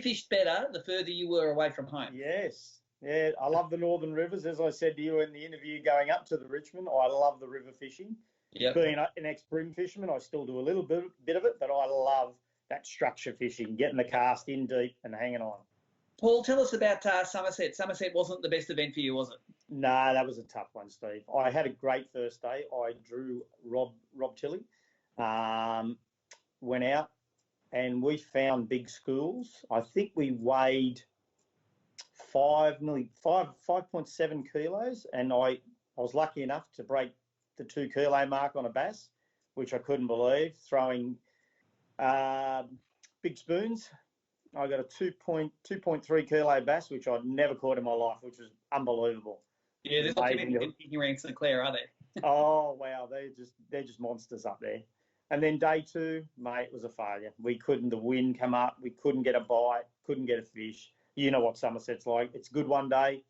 fished better the further you were away from home? Yes. Yeah, I love the Northern Rivers. As I said to you in the interview going up to the Richmond, I love the river fishing. Yep. Being an ex-brim fisherman, I still do a little bit of it, but I love that structure fishing, getting the cast in deep and hanging on. Paul, tell us about Somerset. Somerset wasn't the best event for you, was it? No, that was a tough one, Steve. I had a great first day. I drew Rob Tilley, went out, and we found big schools. I think we weighed 5.7 kilos, and I was lucky enough to break the 2 kilo mark on a bass, which I couldn't believe, throwing big spoons. I got a 2.3 kilo bass, which I'd never caught in my life, which was unbelievable. Yeah, there's not too many kicking around Sinclair, are there? Oh wow, they're just monsters up there. And then day 2, mate, it was a failure. The wind come up, we couldn't get a bite, couldn't get a fish. You know what Somerset's like. It's good one day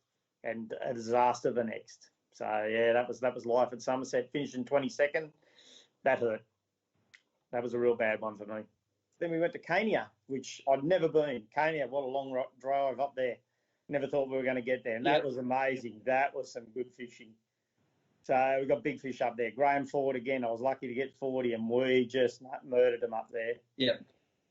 and a disaster the next. So yeah, that was life at Somerset. Finishing 22nd, that hurt. That was a real bad one for me. Then we went to Cania, which I'd never been. Cania, what a long drive up there. Never thought we were going to get there. And that was amazing. That was some good fishing. So we got big fish up there. Graham Ford again. I was lucky to get 40, and we just murdered them up there. Yep.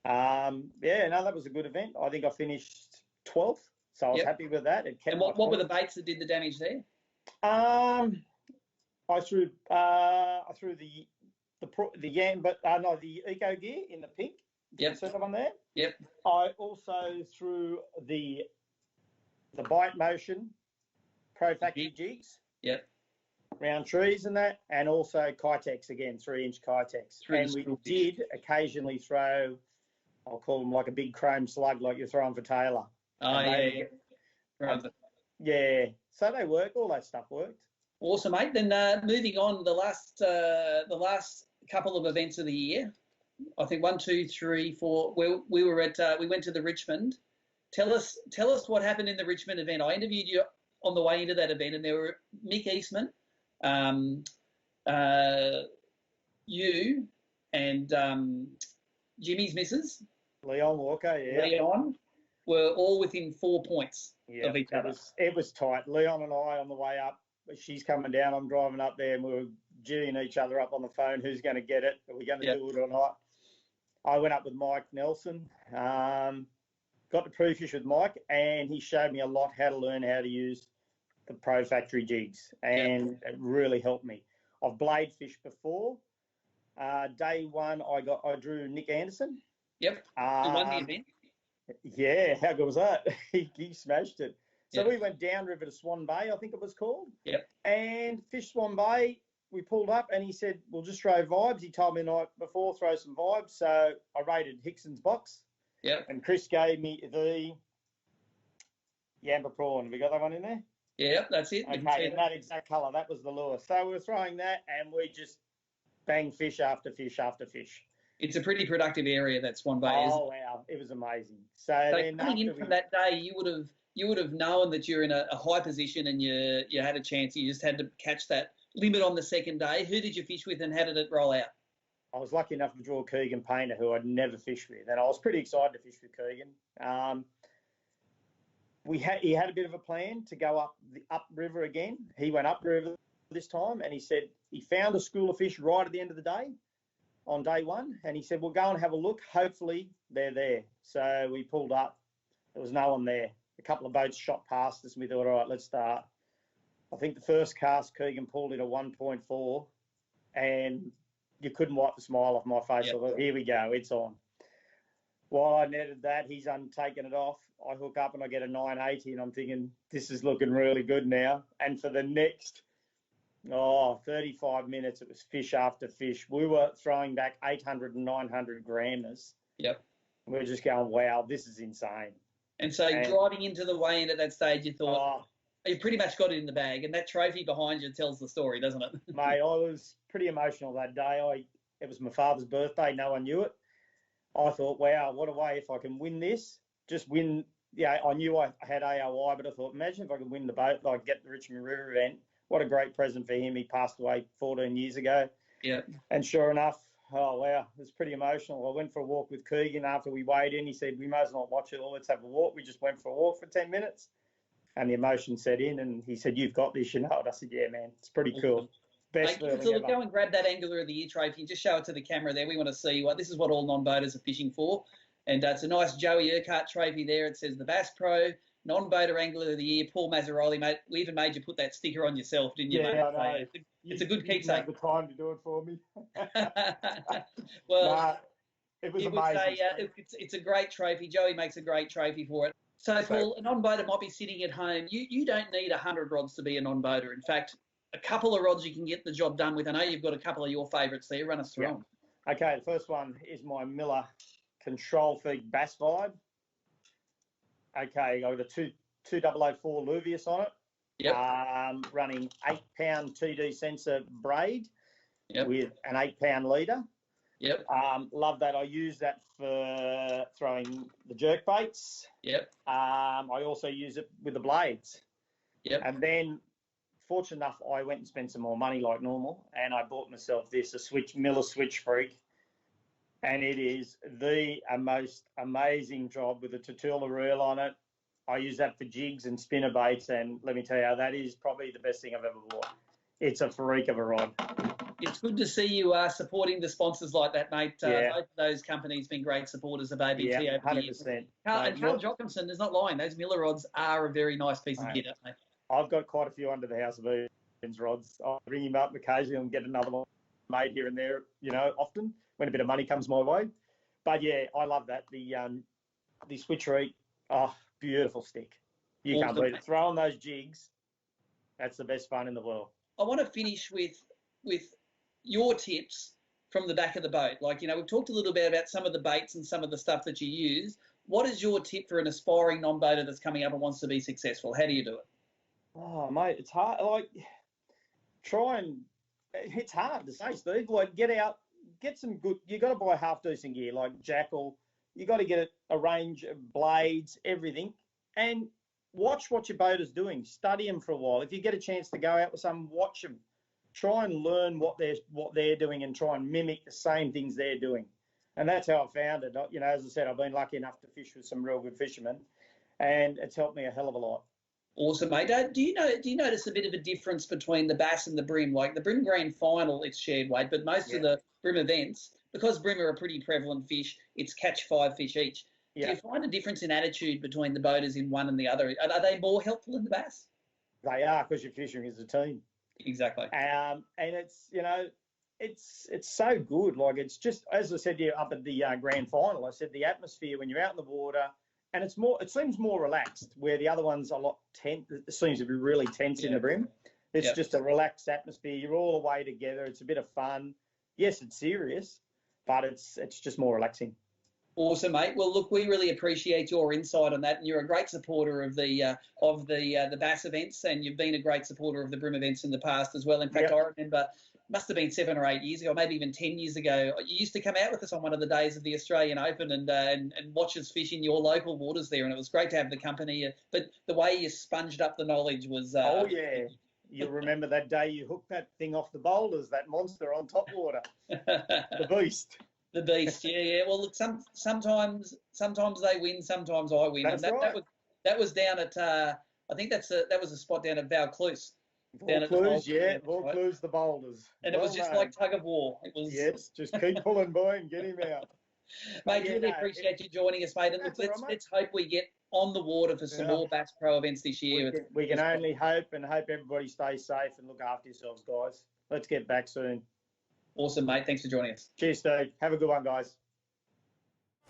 That was a good event. I think I finished 12th, so I was happy with that. And what were the baits that did the damage there? I threw the Yam, but the Eco Gear in the pink. Yep. See that one there? Yep. I also threw the Bite Motion Pro Factory jigs. Yep. Round trees and that, and also Kitex again, 3-inch Kitex. And we did occasionally throw, I'll call them like a big chrome slug, like you're throwing for Taylor. Oh yeah. Yeah. So they work. All that stuff worked. Awesome, mate. Then moving on, the last couple of events of the year. I think 1, 2, 3, 4. We went to the Richmond. Tell us what happened in the Richmond event. I interviewed you on the way into that event, and there were Mick Eastman, you, and Jimmy's missus, Leon Walker. Yeah, Leon, were all within 4 points of each other. It was tight. Leon and I on the way up. She's coming down. I'm driving up there, and we were geeing each other up on the phone. Who's going to get it? Are we going to do it or not? I went up with Mike Nelson. Got to pre-fish with Mike, and he showed me a lot how to learn how to use the Pro Factory jigs, and it really helped me. I've blade fished before. Day 1, I drew Nick Anderson. Yep. He won the event. Yeah, how good was that? he smashed it. So we went downriver to Swan Bay, I think it was called. Yep. And fished Swan Bay. We pulled up, and he said, "We'll just throw vibes." He told me the night before, throw some vibes. So I raided Hickson's box. Yep. And Chris gave me the Yamba prawn. Have we got that one in there? Yeah, that's it. Okay, in that exact colour. That was the lure. So we were throwing that, and we just banged fish after fish after fish. It's a pretty productive area, that Swan Bay, isn't it? Oh wow, it was amazing. So So coming in from that day, you would have known that you're in a high position and you had a chance. You just had to catch that limit on the second day. Who did you fish with, and how did it roll out? I was lucky enough to draw Keegan Painter, who I'd never fished with, and I was pretty excited to fish with Keegan. He had a bit of a plan to go upriver again. He went upriver this time, and he said he found a school of fish right at the end of the day, on day one, and he said, we'll go and have a look. Hopefully they're there. So we pulled up. There was no one there. A couple of boats shot past us, and we thought, all right, let's start. I think the first cast, Keegan pulled in a 1.4, and you couldn't wipe the smile off my face. Yep. I thought, here we go, it's on. While I netted that, he's taken it off. I hook up and I get a 980, and I'm thinking, this is looking really good now. And for the next 35 minutes, it was fish after fish. We were throwing back 800 and 900 grammers. Yep. We were just going, wow, this is insane. And so driving into the weigh-in at that stage, you thought, you pretty much got it in the bag, and that trophy behind you tells the story, doesn't it? Mate, I was pretty emotional that day. It was my father's birthday. No one knew it. I thought, wow, what a way if I can win this. Just win. Yeah, I knew I had AOY, but I thought, imagine if I could win the boat, like get the Richmond River event. What a great present for him. He passed away 14 years ago. Yeah. And sure enough, oh, wow, it was pretty emotional. I went for a walk with Keegan after we weighed in. He said, we may as well not watch it all. Let's have a walk. We just went for a walk for 10 minutes. And the emotion set in, and he said, you've got this, you know it. I said, yeah, man, it's pretty cool. Best feeling so ever. go and grab that Angler of the Year trophy and just show it to the camera there. We want to see this is what all non-boaters are fishing for. And it's a nice Joey Urquhart trophy there. It says the BASS Pro, non-boater Angler of the Year, Paul Mazaroli, mate. We even made you put that sticker on yourself, didn't you, mate? Yeah, I know. It's a good keepsake. You had the time to do it for me. Well, it was amazing. It's a great trophy. Joey makes a great trophy for it. So, Paul, a non-boater might be sitting at home. You don't need 100 rods to be a non-boater. In fact, a couple of rods you can get the job done with. I know you've got a couple of your favourites there. Run us through them. Okay, the first one is my Miller Control Feed Bass Vibe. Okay, I've got a 2004 Luvius on it. Yep. Running 8-pound TD sensor braid with an 8-pound leader. Yep. Love that. I use that for throwing the jerk baits. Yep. I also use it with the blades. Yep. And then, fortunate enough, I went and spent some more money like normal, and I bought myself a Miller Switch Freak, and it is the most amazing job with a Tatula reel on it. I use that for jigs and spinner baits, and let me tell you, that is probably the best thing I've ever bought. It's a freak of a rod. It's good to see you supporting the sponsors like that, mate. Both of those companies have been great supporters of ABT over the years. 100%. And Carl Jockinson is not lying. Those Miller rods are a very nice piece of kit, aren't they? I've got quite a few under the House of Eden's rods. I'll ring him up occasionally and get another one made here and there, often when a bit of money comes my way. But yeah, I love that. The Switch Freak, beautiful stick. You can't beat it. Throwing those jigs, that's the best fun in the world. I want to finish with your tips from the back of the boat. Like, we've talked a little bit about some of the baits and some of the stuff that you use. What is your tip for an aspiring non-boater that's coming up and wants to be successful? How do you do it? Oh, mate, it's hard. Like, it's hard to say, Steve. Like, get out, get some good, you got to buy half decent gear, like Jackal. You got to get a range of blades, everything, and watch what your boater's doing. Study them for a while. If you get a chance to go out with some, watch them. Try and learn what they're doing and try and mimic the same things they're doing. And that's how I found it. As I said, I've been lucky enough to fish with some real good fishermen, and it's helped me a hell of a lot. Awesome, mate. Do you notice a bit of a difference between the bass and the brim? Like the brim grand final, it's shared weight, but most of the brim events, because brim are a pretty prevalent fish, it's catch 5 fish each. Do you find a difference in attitude between the boaters in one and the other? Are they more helpful in the bass? They are, because you're fishing as a team. Exactly. And it's it's so good. Like, it's just, as I said to you up at the grand final, I said the atmosphere when you're out in the water, and it seems more relaxed, where the other one's a lot tense. It seems to be really tense in the brim. It's just a relaxed atmosphere. You're all away together. It's a bit of fun. Yes, it's serious, but it's just more relaxing. Awesome, mate. Well, look, we really appreciate your insight on that, and you're a great supporter of the BASS events, and you've been a great supporter of the brim events in the past as well. In fact, I remember must have been 7 or 8 years ago, maybe even 10 years ago. You used to come out with us on one of the days of the Australian Open and watch us fish in your local waters there, and it was great to have the company. But the way you sponged up the knowledge was... oh, yeah. You remember that day you hooked that thing off the boulders, that monster on top water, the beast. The beast, yeah. Well, look, sometimes they win, sometimes I win. That's right. That was down at, I think that was a spot down at Vaucluse. Vaucluse, the boulders. And it was just like tug of war. It was. Yes, just keep pulling, boy, and get him out. Mate, really appreciate you joining us, mate. And let's hope we get on the water for some more BASS Pro events this year. We can only hope everybody stays safe and look after yourselves, guys. Let's get back soon. Awesome, mate. Thanks for joining us. Cheers, Steve. Have a good one, guys.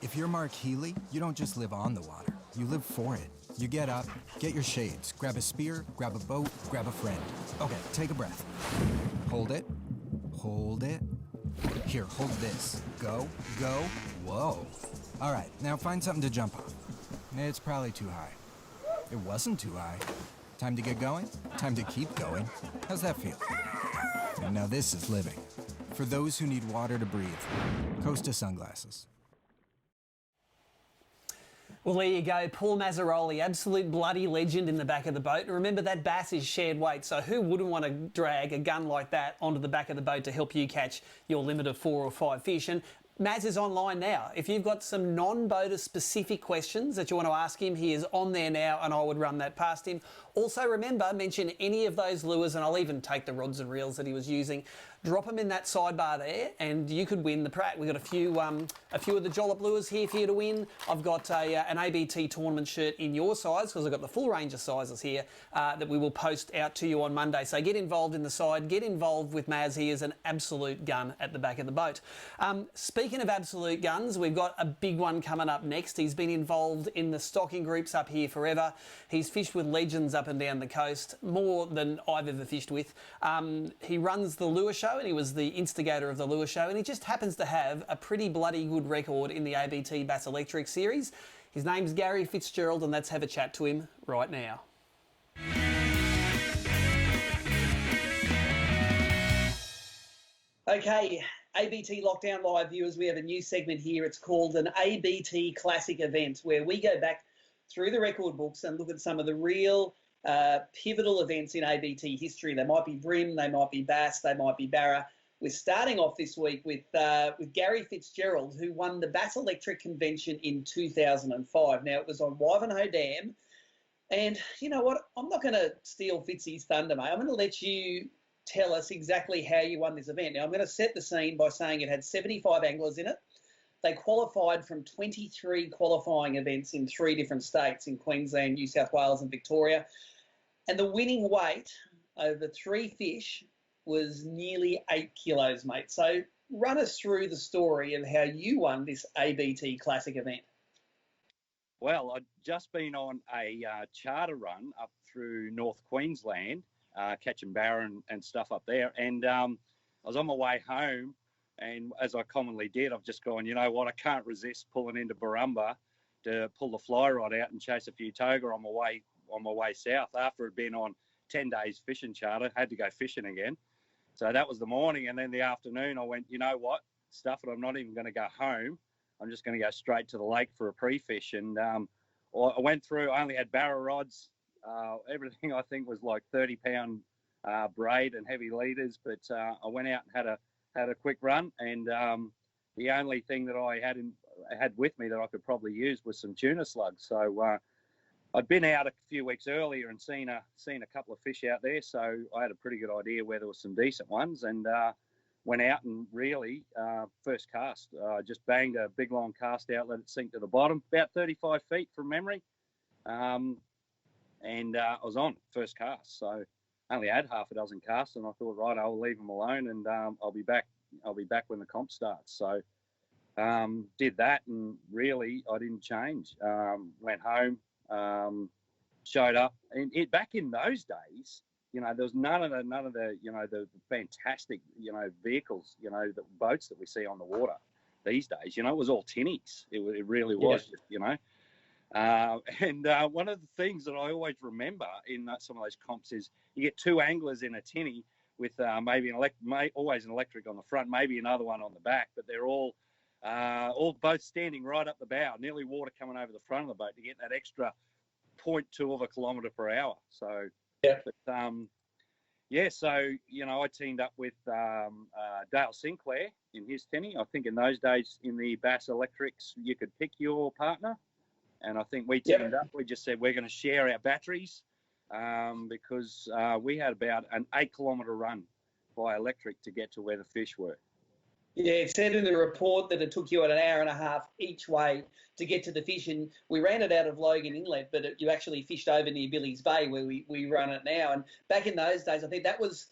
If you're Mark Healy, you don't just live on the water, you live for it. You get up, get your shades, grab a spear, grab a boat, grab a friend. Okay, take a breath. Hold it. Hold it. Here, hold this. Go, go, whoa. All right, now find something to jump off. It's probably too high. It wasn't too high. Time to get going? Time to keep going. How's that feel? And now this is living. For those who need water to breathe, Costa sunglasses. Well, there you go. Paul Mazaroli, absolute bloody legend in the back of the boat. And remember, that bass is shared weight, so who wouldn't want to drag a gun like that onto the back of the boat to help you catch your limit of 4 or 5 fish? And Maz is online now. If you've got some non-boater specific questions that you want to ask him, he is on there now, and I would run that past him. Also, remember, mention any of those lures, and I'll even take the rods and reels that he was using. Drop them in that sidebar there, and you could win the Pratt. We've got a few of the Jollop lures here for you to win. I've got an ABT tournament shirt in your size, because I've got the full range of sizes here that we will post out to you on Monday. So get involved in the side. Get involved with Maz. He is an absolute gun at the back of the boat. Speaking of absolute guns, we've got a big one coming up next. He's been involved in the stocking groups up here forever. He's fished with legends up and down the coast, more than I've ever fished with. He runs the lure show, and he was the instigator of the lure show, and he just happens to have a pretty bloody good record in the ABT Bass Electric series. His name's Gary Fitzgerald, and let's have a chat to him right now. Okay, ABT Lockdown Live viewers, we have a new segment here. It's called an ABT Classic Event, where we go back through the record books and look at some of the real pivotal events in ABT history. They might be Brim, they might be Bass, they might be Barra. We're starting off this week with Gary Fitzgerald, who won the Bass Electric Convention in 2005. Now, it was on Wivenhoe Dam. And you know what? I'm not going to steal Fitzy's thunder, mate. I'm going to let you tell us exactly how you won this event. Now, I'm going to set the scene by saying it had 75 anglers in it. They qualified from 23 qualifying events in 3 different states, in Queensland, New South Wales and Victoria. And the winning weight over 3 fish was nearly 8 kilos, mate. So run us through the story of how you won this ABT Classic event. Well, I'd just been on a charter run up through North Queensland, catching barra and stuff up there. And I was on my way home, and as I commonly did, I've just gone, you know what, I can't resist pulling into Barumba to pull the fly rod out and chase a few toga on my way south. After it'd been on 10 days fishing charter, had to go fishing again. So that was the morning, and then the afternoon I went, you know what, stuff it, I'm not even going to go home. I'm just going to go straight to the lake for a pre-fish. And I went through, I only had barra rods. Everything I think was like 30-pound braid and heavy leaders, but I went out and had a quick run, and the only thing that I had with me that I could probably use was some tuna slugs. So I'd been out a few weeks earlier and seen a couple of fish out there, so I had a pretty good idea where there were some decent ones, and went out and really first cast, just banged a big long cast out, let it sink to the bottom, about 35 feet from memory, and I was on first cast. So I only had half a dozen casts, and I thought, right, I'll leave them alone, and I'll be back when the comp starts. So did that, and really I didn't change. Went home, showed up, and back in those days, you know, there was none of the you know, the fantastic, you know, vehicles, you know, the boats that we see on the water these days. You know, it was all tinnies. It really was, you know. And one of the things that I always remember in some of those comps is you get 2 anglers in a tinny with maybe always an electric on the front, maybe another one on the back, but they're all both standing right up the bow, nearly water coming over the front of the boat to get that extra 0.2 of a kilometre per hour. So, yeah. But, so, you know, I teamed up with Dale Sinclair in his tinny. I think in those days in the Bass Electrics, you could pick your partner. And I think we teamed up. We just said we're going to share our batteries because we had about an 8-kilometre run by electric to get to where the fish were. Yeah, it said in the report that it took you an hour and a half each way to get to the fish, and we ran it out of Logan Inlet, but you actually fished over near Billy's Bay where we run it now. And back in those days, I think that was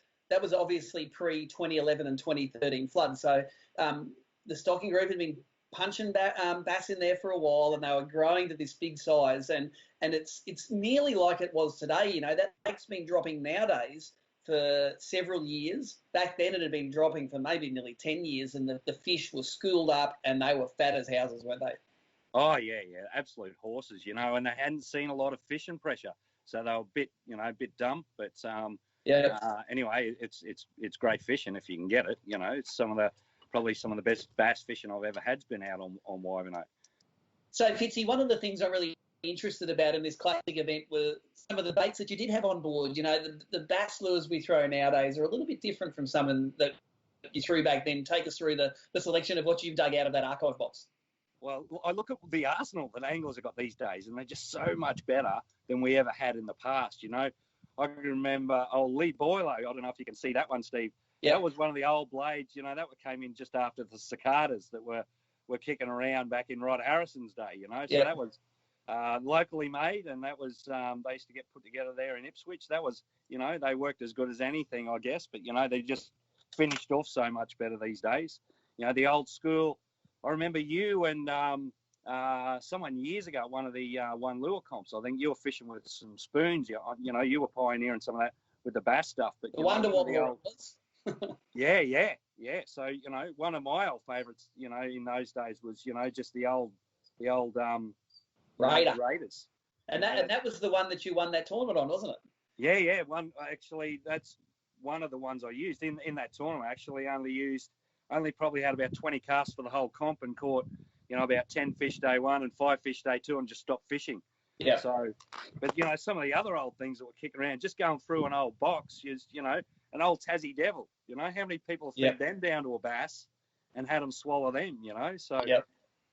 obviously pre-2011 and 2013 flood. So the stocking group had been punching bass in there for a while, and they were growing to this big size, and it's nearly like it was today. You know, that lake's been dropping nowadays for several years. Back then it had been dropping for maybe nearly 10 years, and the fish were schooled up and they were fat as houses, weren't they? Oh, yeah, absolute horses, you know, and they hadn't seen a lot of fishing pressure, so they were a bit dumb, but anyway, it's great fishing if you can get it. You know, it's probably some of the best bass fishing I've ever had's been out on Waimano. So, Fitzy, one of the things I'm really interested about in this classic event were some of the baits that you did have on board. You know, the bass lures we throw nowadays are a little bit different from some that you threw back then. Take us through the selection of what you've dug out of that archive box. Well, I look at the arsenal that anglers have got these days, and they're just so much better than we ever had in the past. You know, I can remember Lee Boylo. I don't know if you can see that one, Steve. Yeah. That was one of the old blades. You know, that came in just after the cicadas that were kicking around back in Rod Harrison's day. You know, so that was locally made, and that was they used to get put together there in Ipswich. That was, you know, they worked as good as anything, I guess, but you know, they just finished off so much better these days. You know, the old school. I remember you and someone years ago at one of the one lure comps. I think you were fishing with some spoons. You know, you were pioneering some of that with the bass stuff. But I wonder what the old yeah. So you know, one of my old favourites, you know, in those days was, you know, just the old Raiders. And that was the one that you won that tournament on, wasn't it? Yeah. One actually, that's one of the ones I used in that tournament. I actually only probably had about 20 casts for the whole comp and caught, you know, about 10 fish day one and 5 fish day two and just stopped fishing. Yeah. So, but, you know, some of the other old things that were kicking around, just going through an old box is, you know, an old Tassie Devil. You know, how many people fed them down to a bass and had them swallow them, you know? So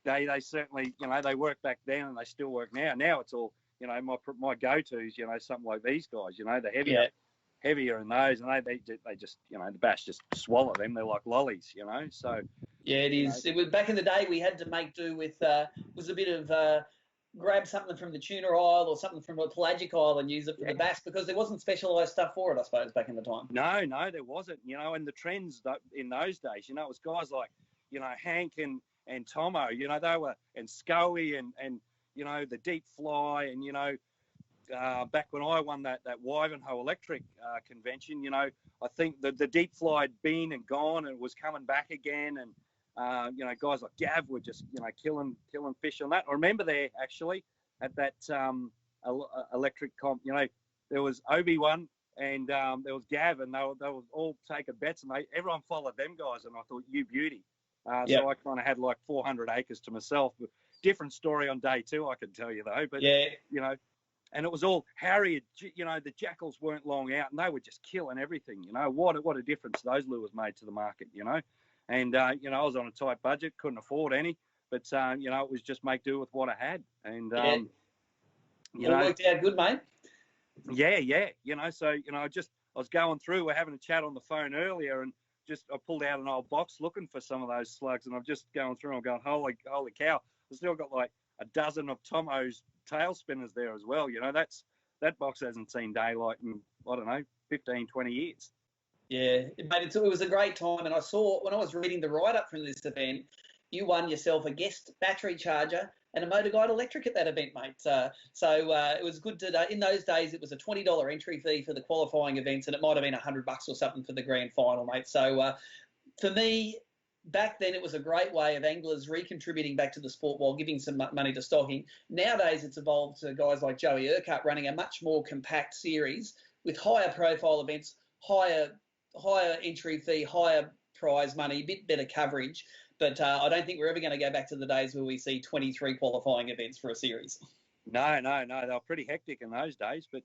they certainly, you know, they worked back then and they still work now. Now it's all, you know, my go-tos, you know, something like these guys, you know, the heavier in those, and they just, you know, the bass just swallow them. They're like lollies, you know. So yeah, it is. It was back in the day. We had to make do with was a bit of grab something from the tuna aisle or something from a pelagic aisle and use it for the bass, because there wasn't specialised stuff for it, I suppose, back in the time. No, there wasn't. You know, and the trends in those days, you know, it was guys like, you know, Hank and Tomo, you know, they were, and Scoey and you know, the deep fly, and you know. Back when I won that Wivenhoe Electric convention, you know, I think the deep fly had been and gone and was coming back again, and you know, guys like Gav were just, you know, killing fish on that. I remember there actually at that electric comp, you know, there was Obi-Wan and there was Gav, and they were all taking bets, and everyone followed them guys, and I thought, you beauty. So I kind of had like 400 acres to myself. Different story on day two, I can tell you though. But you know. And it was all Harrier, you know, the jackals weren't long out and they were just killing everything, you know. What a difference those lures made to the market, you know. And, you know, I was on a tight budget, couldn't afford any, but, you know, it was just make do with what I had. And, you know. It worked out good, mate. Yeah. You know, so, you know, I was going through, we're having a chat on the phone earlier, and I pulled out an old box looking for some of those slugs, and I'm just going through and I'm going, holy cow. I've still got like a dozen of Tomo's tail spinners there as well. You know, that box hasn't seen daylight in, I don't know, 15, 20 years. Yeah, mate, it was a great time. And I saw, when I was reading the write-up from this event, you won yourself a guest battery charger and a Motor Guide electric at that event, mate. So it was good to, in those days, it was a $20 entry fee for the qualifying events, and it might have been $100 or something for the grand final, mate. So for me, back then, it was a great way of anglers recontributing back to the sport while giving some money to stocking. Nowadays, it's evolved to guys like Joey Urquhart running a much more compact series with higher profile events, higher higher entry fee, higher prize money, a bit better coverage. But I don't think we're ever going to go back to the days where we see 23 qualifying events for a series. No, they were pretty hectic in those days. But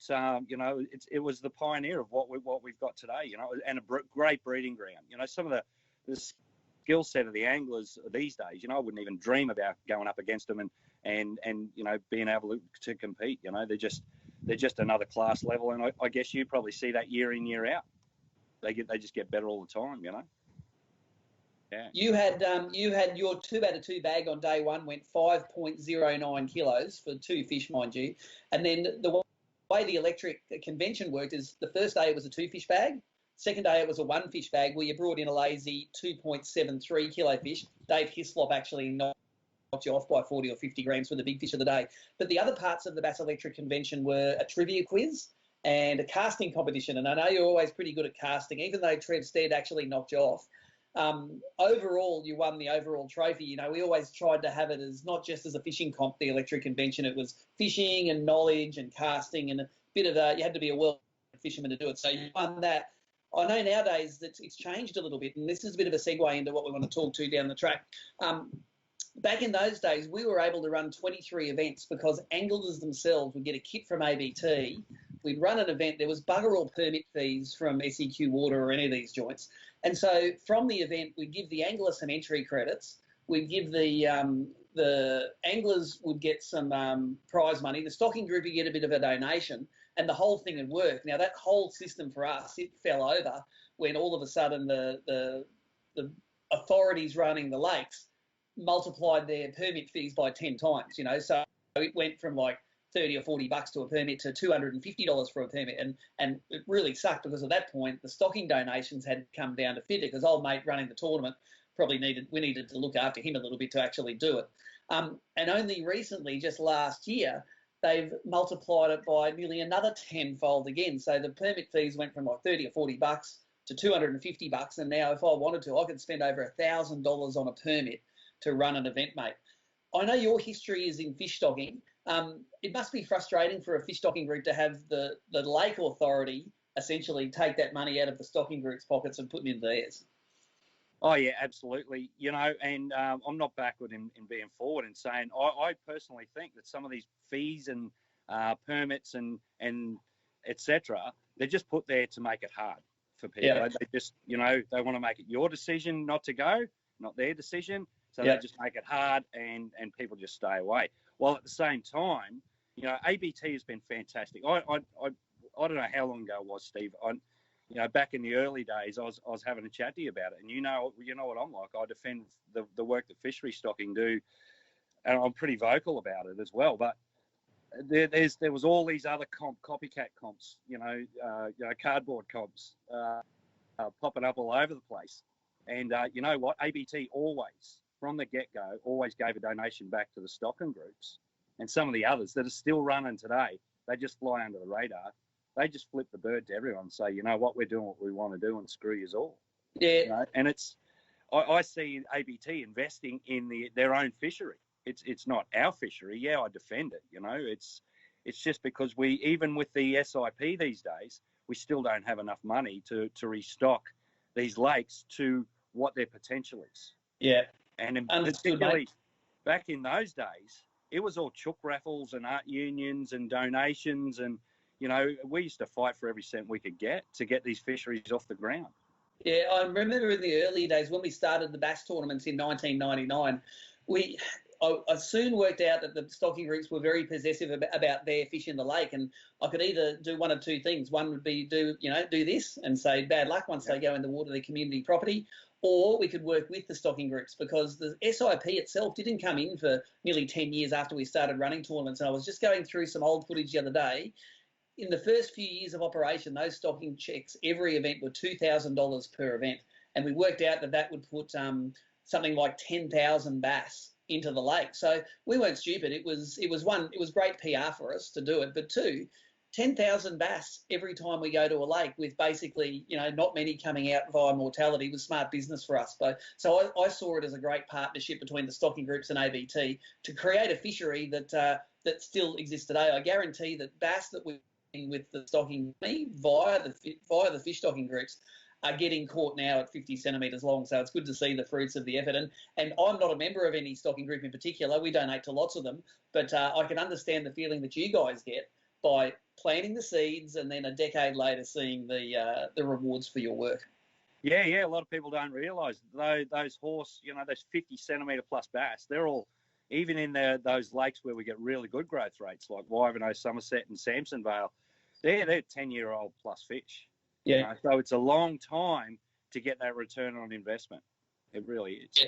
it was the pioneer of what we've got today. And a great breeding ground. Some of the skill set of the anglers these days. I wouldn't even dream about going up against them and being able to compete. They're just another class level. And I guess you probably see that year in, year out. They just get better all the time. Yeah. You had your 2-out-of-2 bag on day one went 5.09 kilos for 2 fish, mind you. And then the way the electric convention worked is the first day it was a 2-fish bag. Second day it was a 1-fish bag where you brought in a lazy 2.73 kilo fish. Dave Hislop actually knocked you off by 40 or 50 grams for the big fish of the day. But the other parts of the Bass Electric convention were a trivia quiz and a casting competition. And I know you're always pretty good at casting, even though Trev Stead actually knocked you off. Overall, you won the overall trophy. We always tried to have it as not just as a fishing comp, the electric convention. It was fishing and knowledge and casting and a bit of you had to be a world fisherman to do it. So you won that. I know nowadays that it's changed a little bit, and this is a bit of a segue into what we want to talk to down the track. Back in those days, we were able to run 23 events because anglers themselves would get a kit from ABT. We'd run an event. There was bugger all permit fees from SEQ Water or any of these joints. And so from the event, we'd give the angler some entry credits. We'd give the anglers would get some prize money. The stocking group would get a bit of a donation, and the whole thing would work. Now, that whole system for us, it fell over when all of a sudden the authorities running the lakes multiplied their permit fees by 10 times, So it went from like $30 or $40 to a permit to $250 for a permit, and it really sucked because at that point the stocking donations had come down to fitter because old mate running the tournament we needed to look after him a little bit to actually do it. And only recently, just last year, they've multiplied it by nearly another tenfold again. So the permit fees went from like $30 or $40 to $250, and now if I wanted to, I could spend over $1,000 on a permit to run an event, mate. I know your history is in fish stocking. It must be frustrating for a fish stocking group to have the lake authority essentially take that money out of the stocking group's pockets and put it into theirs. Oh, yeah, absolutely. And I'm not backward in being forward and saying I personally think that some of these fees and permits and et cetera, they're just put there to make it hard for people. Yeah. They just, they want to make it your decision not to go, not their decision. So they just make it hard and people just stay away. While at the same time, ABT has been fantastic. I don't know how long ago it was, Steve. Back in the early days, I was having a chat to you about it, and you know what I'm like. I defend the work that fishery stocking do, and I'm pretty vocal about it as well. But there was all these other copycat comps, cardboard comps popping up all over the place. And you know what? ABT always, from the get-go, always gave a donation back to the stocking groups. And some of the others that are still running today, they just fly under the radar. They just flip the bird to everyone and say, you know what, we're doing what we want to do and screw yous all. Yeah. And I see ABT investing in their own fishery. It's not our fishery. Yeah, I defend it. It's just because even with the SIP these days, we still don't have enough money to restock these lakes to what their potential is. Yeah. And particularly back in those days, it was all chook raffles and art unions and donations. And, we used to fight for every cent we could get to get these fisheries off the ground. Yeah, I remember in the early days when we started the bass tournaments in 1999, I soon worked out that the stocking groups were very possessive about their fish in the lake, and I could either do one of two things. One would be do this and say bad luck once they go in the water, their community property, or we could work with the stocking groups because the SIP itself didn't come in for nearly 10 years after we started running tournaments. And I was just going through some old footage the other day. In the first few years of operation, those stocking checks, every event were $2,000 per event. And we worked out that would put something like 10,000 bass into the lake. So we weren't stupid. It was great PR for us to do it. But two, 10,000 bass every time we go to a lake with basically, not many coming out via mortality was smart business for us. So I saw it as a great partnership between the stocking groups and ABT to create a fishery that still exists today. I guarantee that bass that we with the stocking via the fish stocking groups are getting caught now at 50 centimetres long. So it's good to see the fruits of the effort. And I'm not a member of any stocking group in particular. We donate to lots of them. But I can understand the feeling that you guys get by planting the seeds and then a decade later seeing the rewards for your work. Yeah. A lot of people don't realise those horse, those 50 centimetre plus bass, they're all, even in those lakes where we get really good growth rates like Wivenhoe, Somerset and Samson Vale, they're 10-year-old plus fish. Yeah. So it's a long time to get that return on investment. It really is. Yeah.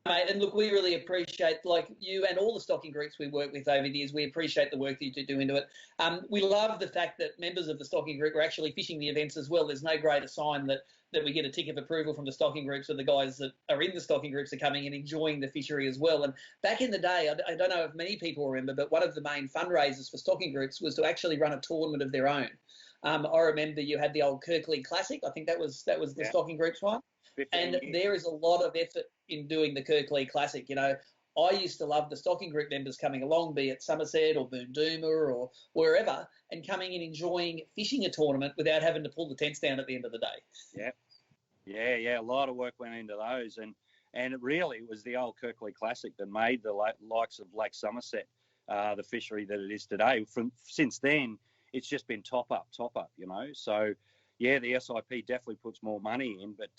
Mate, and look, we really appreciate, like you and all the stocking groups we work with over the years, we appreciate the work that you do into it. We love the fact that members of the stocking group are actually fishing the events as well. There's no greater sign that we get a tick of approval from the stocking groups, or the guys that are in the stocking groups are coming and enjoying the fishery as well. And back in the day, I don't know if many people remember, but one of the main fundraisers for stocking groups was to actually run a tournament of their own. I remember you had the old Kirkley Classic. I think that was the stocking groups one. And there is a lot of effort in doing the Kirkley Classic. I used to love the stocking group members coming along, be it Somerset or Boondooma or wherever, and coming and enjoying fishing a tournament without having to pull the tents down at the end of the day. Yeah. A lot of work went into those, and it really was the old Kirkley Classic that made the likes of Lake Somerset the fishery that it is today. Since then, it's just been top up. So. Yeah, the SIP definitely puts more money in, but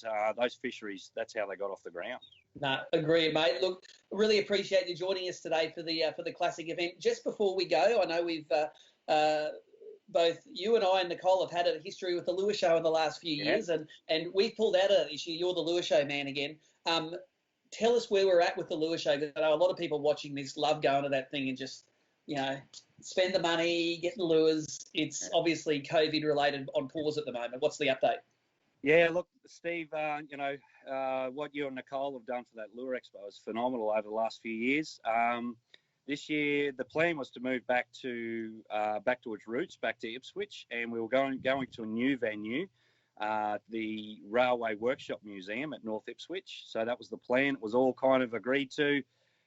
those fisheries, that's how they got off the ground. No, agree, mate. Look, really appreciate you joining us today for the classic event. Just before we go, I know we've both you and I and Nicholle have had a history with the lure show in the last few years, and we've pulled out of that issue. You're the lure show man again. Tell us where we're at with the lure show. I know a lot of people watching this love going to that thing and just, spend the money, get the lures. It's obviously COVID related on pause at the moment. What's the update? Yeah, look, Steve, what you and Nicholle have done for that lure expo is phenomenal over the last few years. This year, the plan was to move back to its roots, back to Ipswich, and we were going to a new venue, the Railway Workshop Museum at North Ipswich. So that was the plan. It was all kind of agreed to.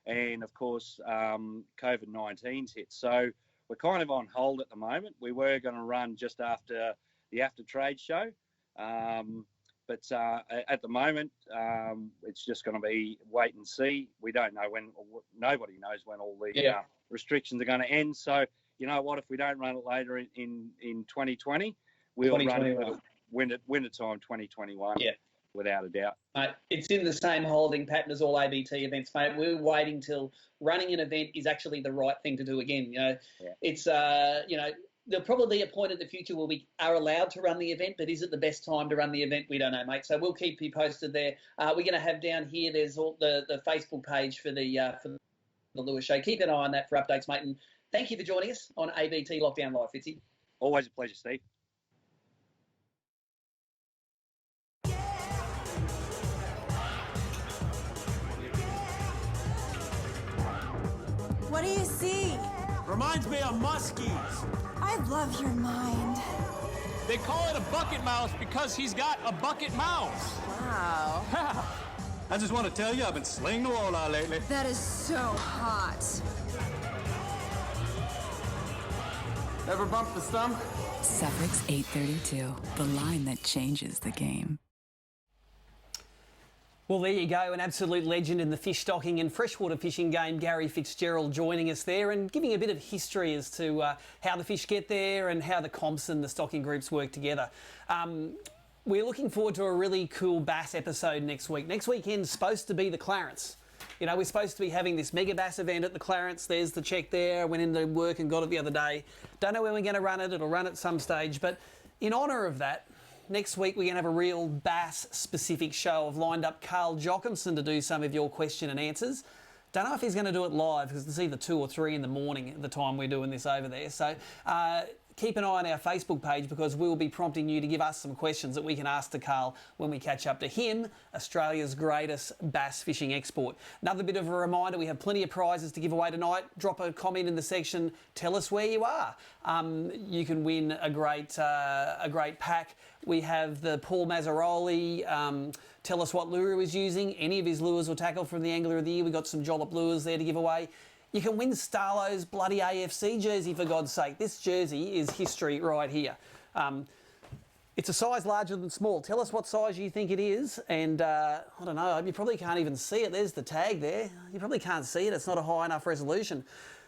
And, of course, COVID-19's hit. So we're kind of on hold at the moment. We were going to run just after the After Trade show. But at the moment, it's just going to be wait and see. We don't know when, nobody knows when all the restrictions are going to end. So, you know what, if we don't run it later in 2020, we'll run it winter time 2021. Yeah. Without a doubt. It's in the same holding pattern as all ABT events, mate. We're waiting till running an event is actually the right thing to do again. It's, there'll probably be a point in the future where we are allowed to run the event, but is it the best time to run the event? We don't know, mate. So we'll keep you posted there. We're going to have down here, there's all the Facebook page for the lure show. Keep an eye on that for updates, mate. And thank you for joining us on ABT Lockdown Live, Fitzy. Always a pleasure, Steve. What do you see? Reminds me of muskies. I love your mind. They call it a bucket mouse because he's got a bucket mouse. Wow. I just want to tell you, I've been slaying the walleye lately. That is so hot. Ever bump the stump? Sufix 832, the line that changes the game. Well, there you go, an absolute legend in the fish stocking and freshwater fishing game, Gary Fitzgerald, joining us there and giving a bit of history as to how the fish get there and how the comps and the stocking groups work together. We're looking forward to a really cool bass episode next week. Next weekend's supposed to be the Clarence. We're supposed to be having this mega bass event at the Clarence. There's the check there. I went into work and got it the other day. Don't know when we're going to run it. It'll run at some stage. But in honour of that, next week we're going to have a real bass-specific show. I've lined up Carl Jochimson to do some of your question and answers. Don't know if he's going to do it live because it's either 2 or 3 in the morning at the time we're doing this over there. So keep an eye on our Facebook page because we'll be prompting you to give us some questions that we can ask to Carl when we catch up to him, Australia's greatest bass fishing export. Another bit of a reminder, we have plenty of prizes to give away tonight. Drop a comment in the section, tell us where you are. You can win a great pack. We have the Paul Mazaroli, tell us what lure he was using, any of his lures or tackle from the Angler of the Year. We've got some Jollop lures there to give away. You can win Starlo's bloody AFC jersey, for God's sake. This jersey is history right here. It's a size larger than small. Tell us what size you think it is, and I don't know, you probably can't even see it. There's the tag there. You probably can't see it. It's not a high enough resolution.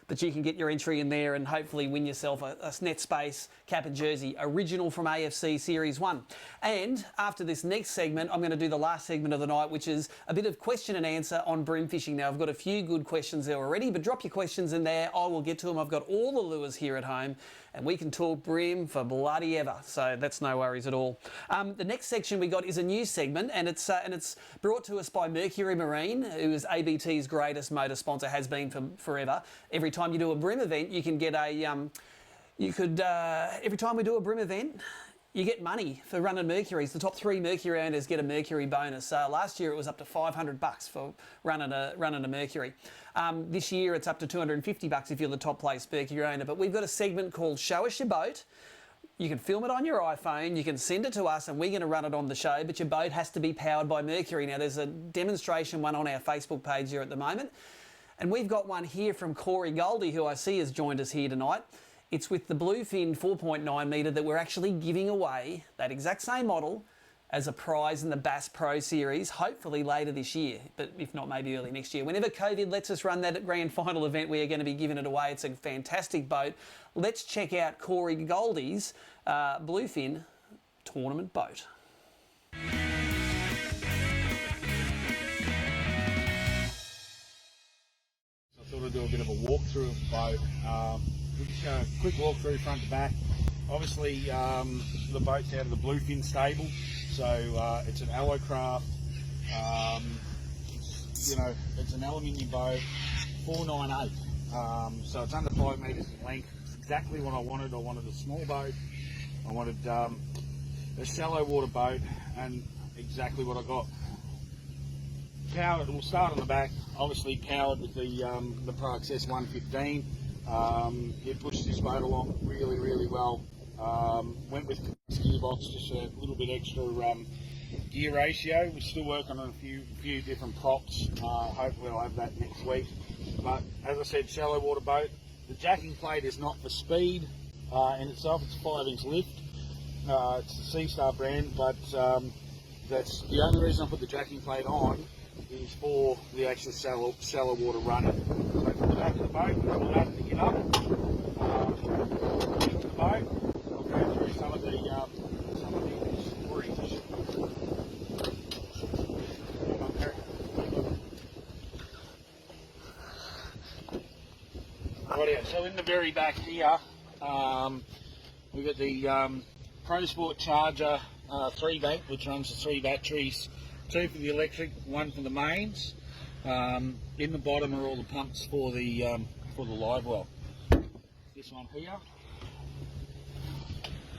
But you can get your entry in there and hopefully win yourself a NetSpace cap and jersey, original from AFC Series 1. And after this next segment, I'm going to do the last segment of the night, which is a bit of question and answer on bream fishing. Now, I've got a few good questions there already, but drop your questions in there. I will get to them. I've got all the lures here at home, and we can talk bream for bloody ever. So that's no worries at all. The next section we got is a news segment, and it's brought to us by Mercury Marine, who is ABT's greatest motor sponsor, has been for forever. Every time you do a bream event, you can get a every time we do a bream event, you get money for running Mercuries. The top 3 Mercury owners get a Mercury bonus. Last year it was up to $500 for running a Mercury. This year it's up to $250 if you're the top place Mercury owner. But we've got a segment called Show Us Your Boat. You can film it on your iPhone, you can send it to us, and we're going to run it on the show, but your boat has to be powered by Mercury. Now, there's a demonstration one on our Facebook page here at the moment, and we've got one here from Goldie, who I see has joined us here tonight. It's with the BlueFin 4.9 metre that we're actually giving away, that exact same model, as a prize in the BASS Pro series, hopefully later this year, but if not, maybe early next year. Whenever COVID lets us run that grand final event, we are going to be giving it away. It's a fantastic boat. Let's check out Goldie's BlueFin tournament boat. I thought I'd do a bit of a walkthrough of the boat. Quick walkthrough front to back. Obviously, the boat's out of the BlueFin stable, so it's an alloy craft. It's an aluminium boat, 498. So it's under 5 metres in length. It's exactly what I wanted. I wanted a small boat. I wanted a shallow water boat, and exactly what I got. Powered. We'll start on the back. Obviously powered with the Pro Access 115. It pushed this boat along really, really well. Went with the gearbox, just a little bit extra gear ratio. We're still working on a few different props. Hopefully I'll have that next week. But as I said, shallow water boat. The jacking plate is not for speed in itself. It's a 5-inch lift. It's the Sea-Star brand, but that's the only reason I put the jacking plate on is for the actual shallow water running. So from the back of the boat, we'll have to get up. Into the boat. I'll go through some of the storage. Right, so in the very back here, we've got the Pro Sport Charger 3-bank, which runs the 3 batteries, 2 for the electric, 1 for the mains. In the bottom are all the pumps for the live well. This one here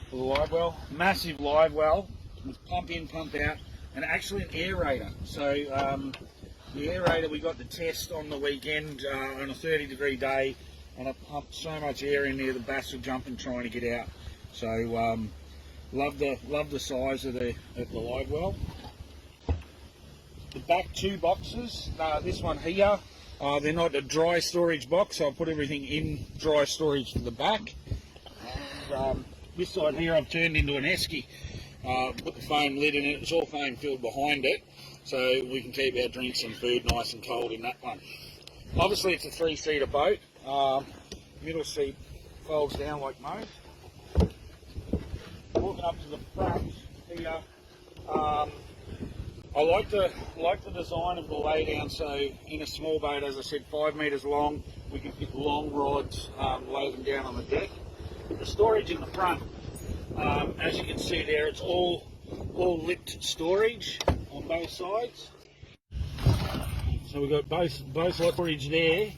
for the live well, massive live well with pump in, pump out, and actually an aerator. So the aerator we got the test on the weekend on a 30-degree day, and it pumped so much air in there the bass were jumping trying to get out. So love the size of the live well. The back 2 boxes, this one here, they're not a dry storage box, so I'll put everything in dry storage for the back. And, this side here I've turned into an esky, put the foam lid in it. It's all foam filled behind it, so we can keep our drinks and food nice and cold in that one. Obviously it's a 3-seater boat. Middle seat folds down like most. Walking up to the front here, I like the design of the laydown. So in a small boat, as I said, 5 metres long, we can fit long rods, lay them down on the deck. The storage in the front, as you can see there, it's all lipped storage on both sides. So we've got both storage there,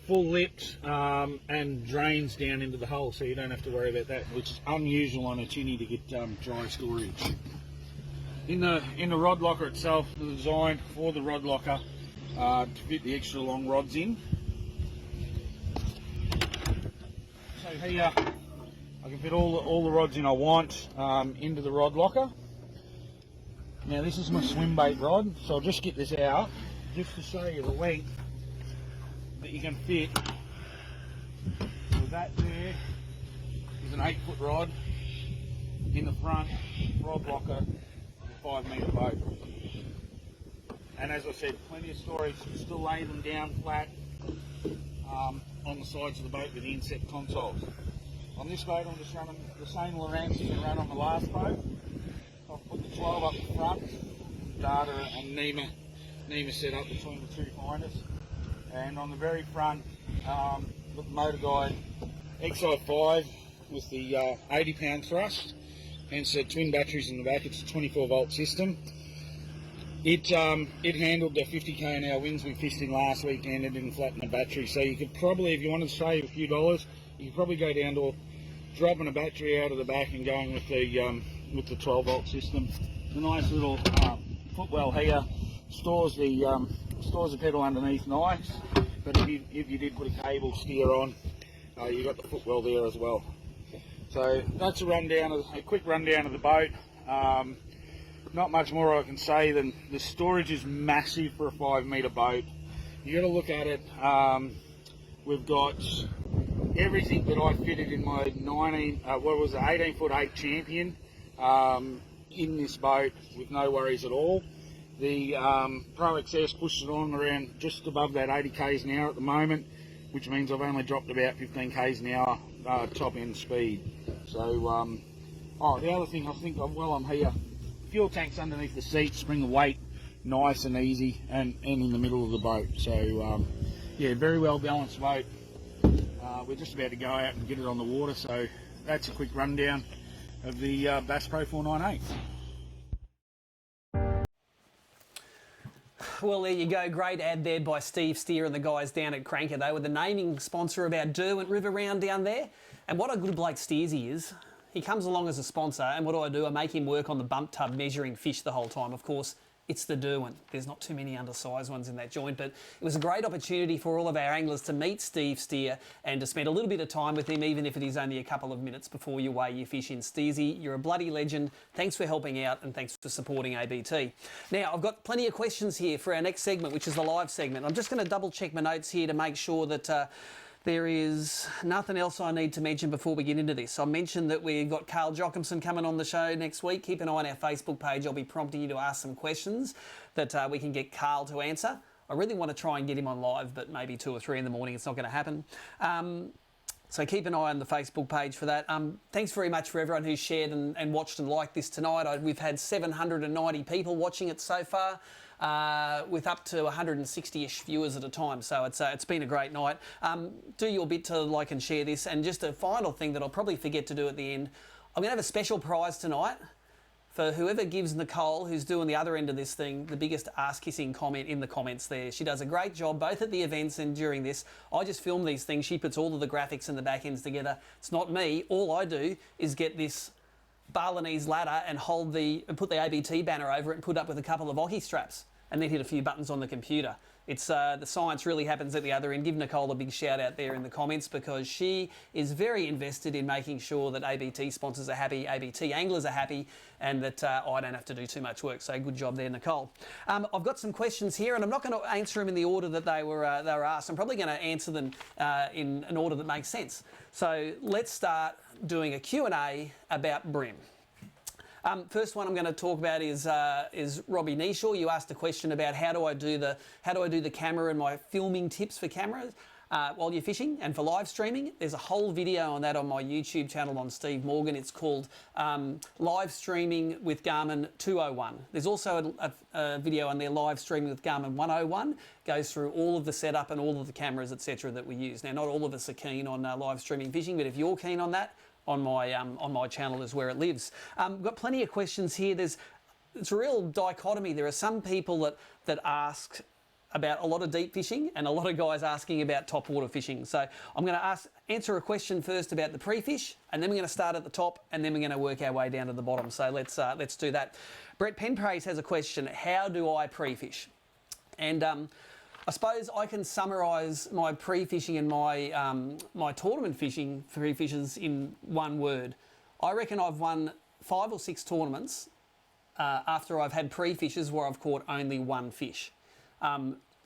full lipped, and drains down into the hull, so you don't have to worry about that, which is unusual on a tinny to get dry storage. In the rod locker itself, the design for the rod locker to fit the extra long rods in. So here I can fit all the rods in I want into the rod locker. Now this is my swim bait rod, so I'll just get this out just to show you the length that you can fit. So that there is an 8-foot rod. in the front, rod locker, 5 metre boat. And as I said, plenty of storage. Still lay them down flat on the sides of the boat with the inset consoles. On this boat, I'm just running the same Lowrance as I ran on the last boat. I've put the 12 up the front, data and NEMA set up between the two finders. And on the very front, got the motor guide XI5 with the 80 pound thrust, and so twin batteries in the back. It's a 24 volt system. It handled the 50k an hour winds we fished in last weekend. It didn't flatten the battery, so you could probably, if you wanted to save a few dollars, you could probably go down to dropping a battery out of the back and going with the 12 volt system. It's a nice little footwell here. Stores the pedal underneath nice, but if you did put a cable steer on, you got the footwell there as well. So that's a quick rundown of the boat. Not much more I can say than the storage is massive for a 5 metre boat. You got to look at it. We've got everything that I fitted in my 18 foot 8 Champion in this boat with no worries at all. The Pro XS pushed it on around just above that 80 k's an hour at the moment, which means I've only dropped about 15 k's an hour top end speed. So, the other thing I think while I'm here, fuel tanks underneath the seats bring the weight nice and easy and in the middle of the boat. So, yeah, very well balanced boat. We're just about to go out and get it on the water, so that's a quick rundown of the BASS Pro 498. Well, there you go. Great ad there by Steve Steer and the guys down at Cranker. They were the naming sponsor of our Derwent River round down there. And what a good bloke Steersy is. He comes along as a sponsor, and what do? I make him work on the bump tub measuring fish the whole time. Of course, it's the Derwent. There's not too many undersized ones in that joint, but it was a great opportunity for all of our anglers to meet Steve Steer and to spend a little bit of time with him, even if it is only a couple of minutes before you weigh your fish in. Steersy, you're a bloody legend. Thanks for helping out and thanks for supporting ABT. Now, I've got plenty of questions here for our next segment, which is the live segment. I'm just going to double check my notes here to make sure that there is nothing else I need to mention before we get into this. I mentioned that we've got Carl Jochimson coming on the show next week. Keep an eye on our Facebook page. I'll be prompting you to ask some questions that we can get Carl to answer. I really want to try and get him on live, but maybe 2 or 3 in the morning. It's not going to happen. So keep an eye on the Facebook page for that. Thanks very much for everyone who's shared and watched and liked this tonight. We've had 790 people watching it so far. With up to 160-ish viewers at a time, so it's been a great night. Do your bit to like and share this, and just a final thing that I'll probably forget to do at the end, I'm going to have a special prize tonight for whoever gives Nicholle, who's doing the other end of this thing, the biggest ass-kissing comment in the comments there. She does a great job, both at the events and during this. I just film these things. She puts all of the graphics and the back ends together. It's not me. All I do is get this Balinese ladder and put the ABT banner over it and put up with a couple of Oki straps and then hit a few buttons on the computer. It's the science really happens at the other end. Give Nicholle a big shout out there in the comments because she is very invested in making sure that ABT sponsors are happy, ABT anglers are happy, and that I don't have to do too much work. So good job there, Nicholle. I've got some questions here, and I'm not going to answer them in the order that they were asked. I'm probably going to answer them in an order that makes sense. So let's start doing a Q&A about bream. First one I'm going to talk about is Robbie Nicholle. You asked a question about how do I do the camera and my filming tips for cameras while you're fishing and for live streaming. There's a whole video on that on my YouTube channel on Steve Morgan. It's called Live Streaming with Garmin 201. There's also a video on there, Live Streaming with Garmin 101. Goes through all of the setup and all of the cameras, etc. that we use. Now, not all of us are keen on live streaming fishing, but if you're keen on that, on my channel is where it lives. We've got plenty of questions here. It's a real dichotomy. There are some people that ask about a lot of deep fishing and a lot of guys asking about top water fishing. So I'm going to answer a question first about the pre-fish, and then we're going to start at the top, and then we're going to work our way down to the bottom. So let's do that. Brett Penpraise has a question: how do I pre-fish? And I suppose I can summarise my pre-fishing and my tournament fishing pre-fishes in one word. I reckon I've won 5 or 6 tournaments after I've had pre-fishes where I've caught only one fish.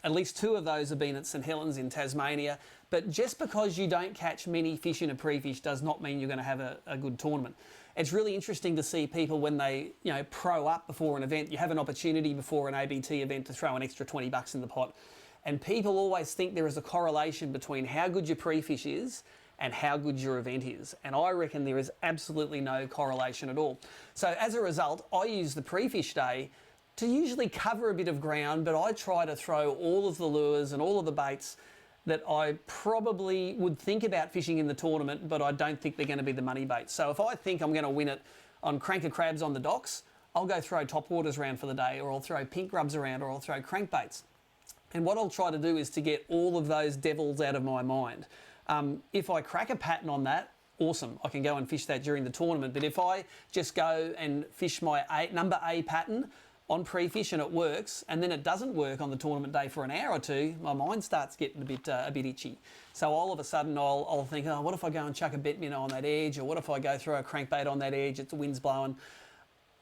At least 2 of those have been at St Helens in Tasmania. But just because you don't catch many fish in a pre-fish does not mean you're going to have a good tournament. It's really interesting to see people when they, pro up before an event. You have an opportunity before an ABT event to throw an extra 20 bucks in the pot. And people always think there is a correlation between how good your pre-fish is and how good your event is. And I reckon there is absolutely no correlation at all. So as a result, I use the pre-fish day to usually cover a bit of ground, but I try to throw all of the lures and all of the baits that I probably would think about fishing in the tournament, but I don't think they're going to be the money baits. So if I think I'm going to win it on cranker crabs on the docks, I'll go throw topwaters around for the day, or I'll throw pink grubs around, or I'll throw crankbaits. And what I'll try to do is to get all of those devils out of my mind. If I crack a pattern on that, awesome, I can go and fish that during the tournament. But if I just go and fish my number A pattern on pre-fish and it works, and then it doesn't work on the tournament day for an hour or two, my mind starts getting a bit itchy. So all of a sudden I'll think, oh, what if I go and chuck a bet minnow on that edge, or what if I go throw a crankbait on that edge, the wind's blowing.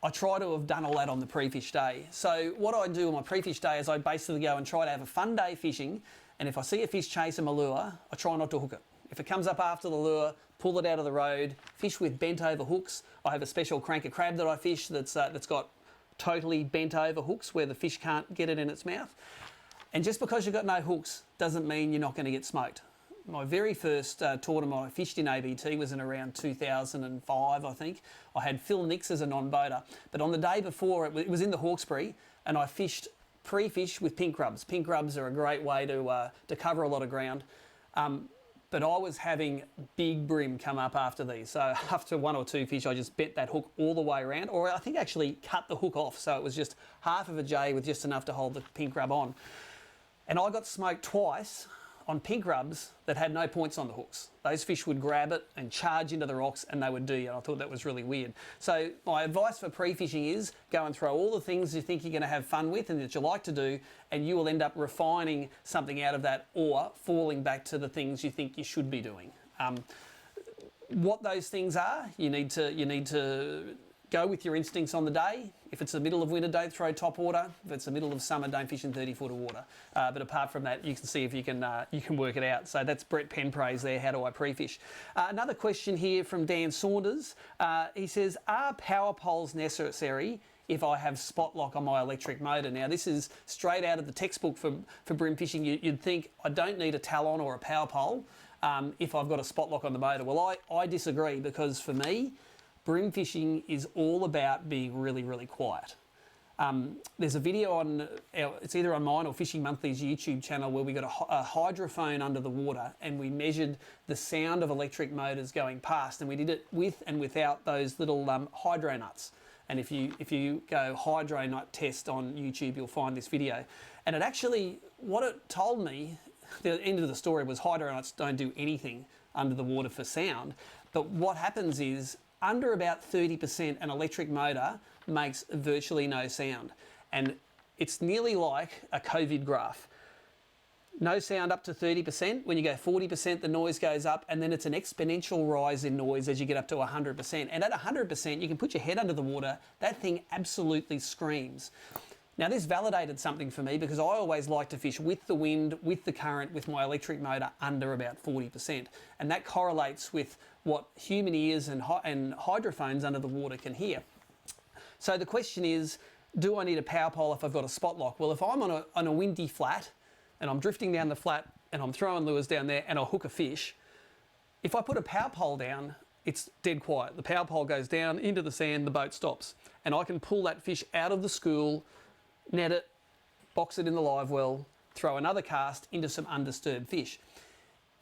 I try to have done all that on the pre-fish day. So what I do on my pre-fish day is I basically go and try to have a fun day fishing, and if I see a fish chasing my lure, I try not to hook it. If it comes up after the lure, pull it out of the road, fish with bent over hooks. I have a special cranker crab that I fish that's got totally bent over hooks where the fish can't get it in its mouth. And just because you've got no hooks doesn't mean you're not going to get smoked. My very first tournament I fished in ABT was in around 2005, I think. I had Phil Nix as a non-boater, but on the day before it was in the Hawkesbury, and I fished pre-fish with pink grubs. Pink grubs are a great way to cover a lot of ground. But I was having big brim come up after these. So after one or two fish, I just bent that hook all the way around, or I think actually cut the hook off. So it was just half of a J with just enough to hold the pink grub on. And I got smoked twice on pink grubs that had no points on the hooks. Those fish would grab it and charge into the rocks, and they would do you. And I thought that was really weird. So my advice for pre-fishing is go and throw all the things you think you're going to have fun with and that you like to do, and you will end up refining something out of that, or falling back to the things you think you should be doing. What those things are, you need to go with your instincts on the day. If it's the middle of winter, don't throw top water. If it's the middle of summer, don't fish in 30-foot of water. But apart from that, you can see if you can work it out. So that's Brett Penpraise there. How do I pre-fish? Another question here from Dan Saunders. He says, are power poles necessary if I have spot lock on my electric motor? Now, this is straight out of the textbook for brim fishing. You'd think I don't need a talon or a power pole if I've got a spot lock on the motor. Well, I disagree, because for me, brim fishing is all about being really, really quiet. There's a video on, it's either on mine or Fishing Monthly's YouTube channel, where we got a hydrophone under the water and we measured the sound of electric motors going past, and we did it with and without those little hydro nuts. And if you go hydro nut test on YouTube, you'll find this video. And it actually, what it told me, the end of the story was hydro nuts don't do anything under the water for sound. But what happens is, under about 30%, an electric motor makes virtually no sound. And it's nearly like a COVID graph. No sound up to 30%. When you go 40%, the noise goes up, and then it's an exponential rise in noise as you get up to 100%. And at 100%, you can put your head under the water. That thing absolutely screams. Now, this validated something for me, because I always like to fish with the wind, with the current, with my electric motor under about 40%. And that correlates with what human ears and hydrophones under the water can hear. So the question is, do I need a power pole if I've got a spot lock? Well, if I'm on a windy flat and I'm drifting down the flat and I'm throwing lures down there and I'll hook a fish, if I put a power pole down, it's dead quiet. The power pole goes down into the sand, the boat stops. And I can pull that fish out of the school, net it, box it in the live well, throw another cast into some undisturbed fish.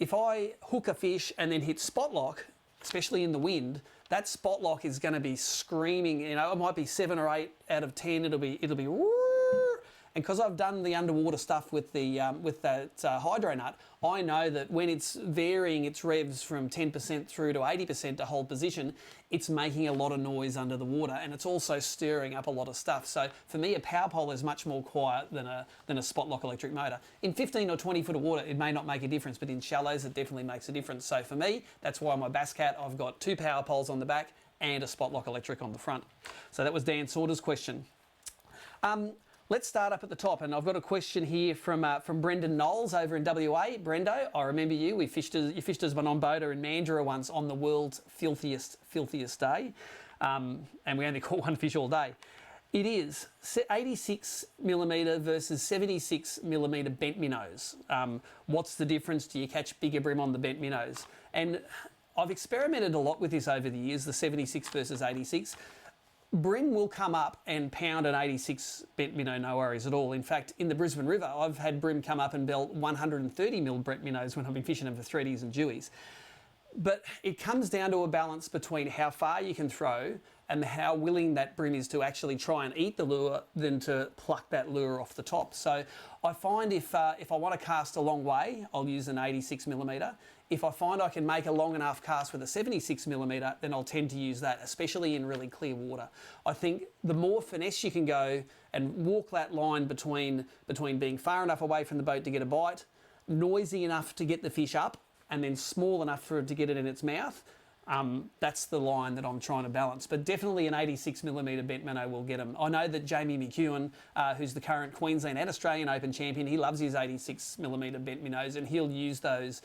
If I hook a fish and then hit spot lock, especially in the wind, that spot lock is going to be screaming. You know, it might be 7 or 8 out of 10. It'll be and because I've done the underwater stuff with that hydro nut, I know that when it's varying its revs from 10% through to 80% to hold position, it's making a lot of noise under the water, and it's also stirring up a lot of stuff. So for me, a power pole is much more quiet than a spot lock electric motor. In 15 or 20 foot of water, it may not make a difference, but in shallows, it definitely makes a difference. So for me, that's why my Bass Cat, I've got 2 power poles on the back and a spot lock electric on the front. So that was Dan Saunders' question. Let's start up at the top, and I've got a question here from Brendan Knowles over in WA. Brendo, I remember you. You fished as my non-boater in Mandurah once on the world's filthiest day, and we only caught one fish all day. It is 86mm versus 76mm bent minnows. What's the difference? Do you catch bigger bream on the bent minnows? And I've experimented a lot with this over the years, the 76 versus 86. Bream will come up and pound an 86 bent minnow, no worries at all. In fact, in the Brisbane River, I've had bream come up and belt 130mm bent minnows when I've been fishing them for threadies and dewies. But it comes down to a balance between how far you can throw and how willing that bream is to actually try and eat the lure than to pluck that lure off the top. So I find if I want to cast a long way, I'll use an 86mm. If I find I can make a long enough cast with a 76mm, then I'll tend to use that, especially in really clear water. I think the more finesse you can go and walk that line between being far enough away from the boat to get a bite, noisy enough to get the fish up, and then small enough for it to get it in its mouth, that's the line that I'm trying to balance. But definitely an 86mm bent minnow will get them. I know that Jamie McEwen, who's the current Queensland and Australian Open champion, he loves his 86mm bent minnows, and he'll use those,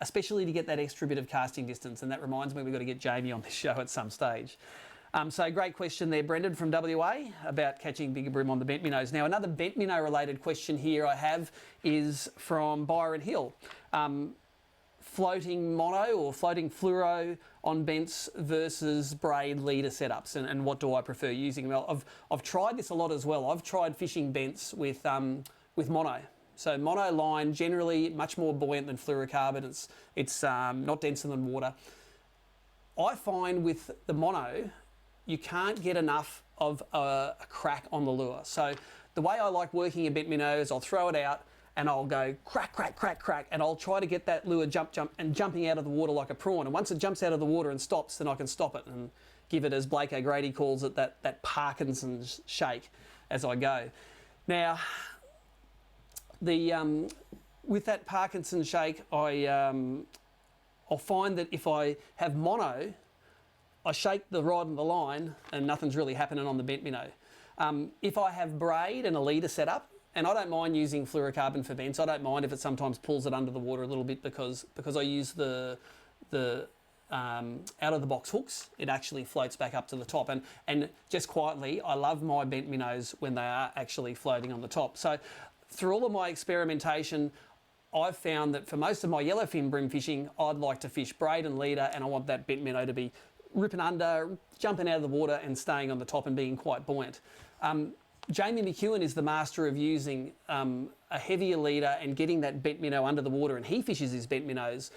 especially to get that extra bit of casting distance. And that reminds me, we've got to get Jamie on this show at some stage. So great question there, Brendan from WA, about catching bigger bream on the bent minnows. Now, another bent minnow related question here I have is from Byron Hill. Floating mono or floating fluoro on bents versus braid leader setups, and what do I prefer using? Well, I've tried this a lot as well. I've tried fishing bents with mono. So mono line, generally much more buoyant than fluorocarbon. It's not denser than water. I find with the mono, you can't get enough of a crack on the lure. So the way I like working a bent minnow is I'll throw it out and I'll go crack, crack, crack, crack, and I'll try to get that lure jumping out of the water like a prawn. And once it jumps out of the water and stops, then I can stop it and give it, as Blake O'Grady calls it, that Parkinson's shake as I go. Now, with that Parkinson's shake, I'll find that if I have mono, I shake the rod and the line and nothing's really happening on the bent minnow. If I have braid and a leader set up, and I don't mind using fluorocarbon for bents. I don't mind if it sometimes pulls it under the water a little bit because I use the out of the box hooks. It actually floats back up to the top. And just quietly, I love my bent minnows when they are actually floating on the top. So through all of my experimentation, I've found that for most of my yellowfin bream fishing, I'd like to fish braid and leader, and I want that bent minnow to be ripping under, jumping out of the water and staying on the top and being quite buoyant. Jamie McEwen is the master of using a heavier leader and getting that bent minnow under the water, and he fishes his bent minnows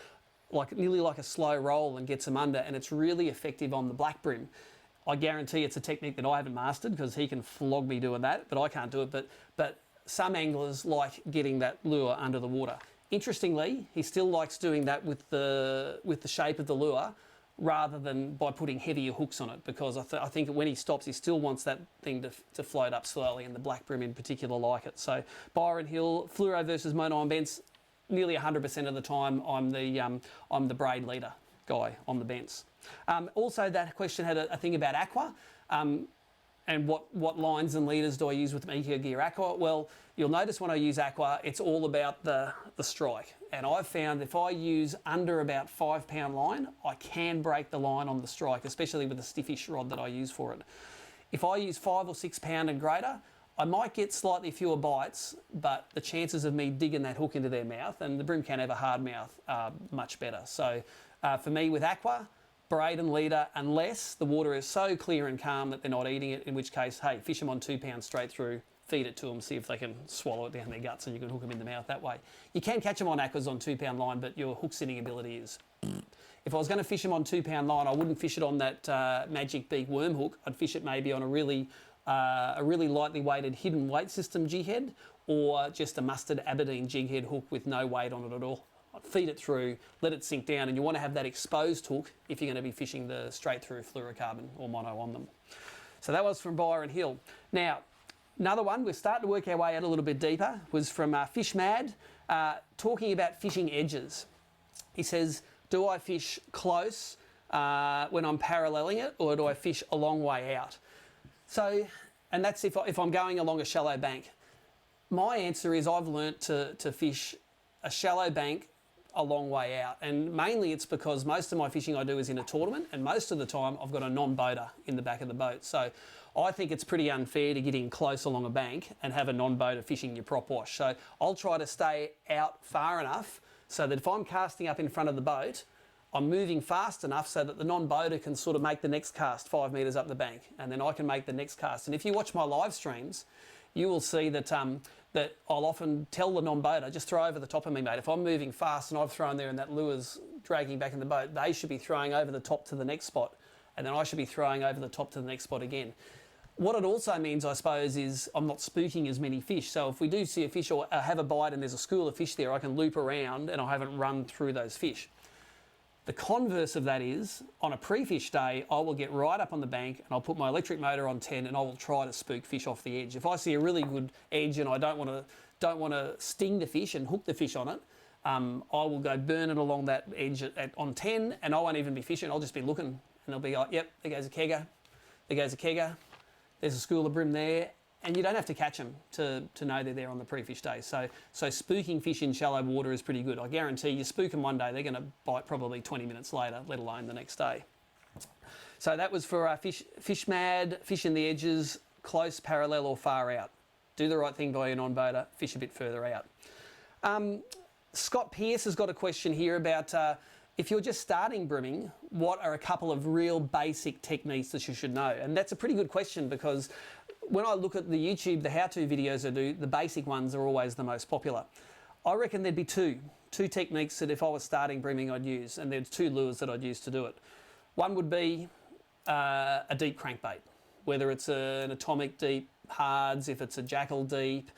nearly like a slow roll and gets them under, and it's really effective on the black bream. I guarantee it's a technique that I haven't mastered because he can flog me doing that, but I can't do it. But some anglers like getting that lure under the water. Interestingly, he still likes doing that with the shape of the lure, rather than by putting heavier hooks on it, because I think when he stops, he still wants that thing to float up slowly, and the black bream in particular like it. So Byron Hill, fluoro versus mono on bents, nearly 100% of the time I'm the braid leader guy on the bents. Also, that question had a thing about aqua. And what lines and leaders do I use with Eco Gear Aqua? Well, you'll notice when I use Aqua, it's all about the strike. And I've found if I use under about 5 pound line, I can break the line on the strike, especially with the stiffish rod that I use for it. If I use 5 or 6 pound and greater, I might get slightly fewer bites, but the chances of me digging that hook into their mouth, and the bream can have a hard mouth, are much better. So for me with Aqua, braid and leader, unless the water is so clear and calm that they're not eating it, in which case, hey, fish them on 2 pounds straight through, feed it to them, see if they can swallow it down their guts, and you can hook them in the mouth that way. You can catch them on aquas on 2 pound line, but your hook sitting ability is... If I was going to fish them on 2 pound line, I wouldn't fish it on that Magic Beak worm hook. I'd fish it maybe on a really lightly weighted hidden weight system jig head, or just a mustard Aberdeen jig head hook with no weight on it at all. I'd feed it through, let it sink down, and you want to have that exposed hook if you're going to be fishing the straight through fluorocarbon or mono on them. So that was from Byron Hill. Now, another one, we're starting to work our way out a little bit deeper, was from Fish Mad, talking about fishing edges. He says, do I fish close when I'm paralleling it, or do I fish a long way out? So and that's if I'm going along a shallow bank. My answer is I've learnt to fish a shallow bank a long way out, and mainly it's because most of my fishing I do is in a tournament, and most of the time I've got a non-boater in the back of the boat. So I think it's pretty unfair to get in close along a bank and have a non-boater fishing your prop wash. So I'll try to stay out far enough so that if I'm casting up in front of the boat, I'm moving fast enough so that the non-boater can sort of make the next cast 5 metres up the bank, and then I can make the next cast. And if you watch my live streams, you will see that that I'll often tell the non-boater, just throw over the top of me, mate. If I'm moving fast and I've thrown there and that lure's dragging back in the boat, they should be throwing over the top to the next spot, and then I should be throwing over the top to the next spot again. What it also means, I suppose, is I'm not spooking as many fish. So if we do see a fish or have a bite and there's a school of fish there, I can loop around and I haven't run through those fish. The converse of that is, on a pre-fish day, I will get right up on the bank and I'll put my electric motor on 10 and I will try to spook fish off the edge. If I see a really good edge and I don't want to sting the fish and hook the fish on it, I will go burn it along that edge on 10, and I won't even be fishing. I'll just be looking, and I'll be like, yep, there goes a kegger, there goes a kegger, there's a school of bream there, and you don't have to catch them to know they're there on the pre-fish day. So spooking fish in shallow water is pretty good. I guarantee you spook them one day, they're going to bite probably 20 minutes later, let alone the next day. So that was for fish mad, fish in the edges, close, parallel or far out. Do the right thing by your non-boater, fish a bit further out. Scott Pierce has got a question here about if you're just starting brimming, what are a couple of real basic techniques that you should know? And that's a pretty good question, because when I look at the YouTube, the how-to videos I do, the basic ones are always the most popular. I reckon there'd be two techniques that if I was starting brimming I'd use, and there's 2 lures that I'd use to do it. One would be a deep crankbait, whether it's an atomic deep, hards, if it's a jackal deep,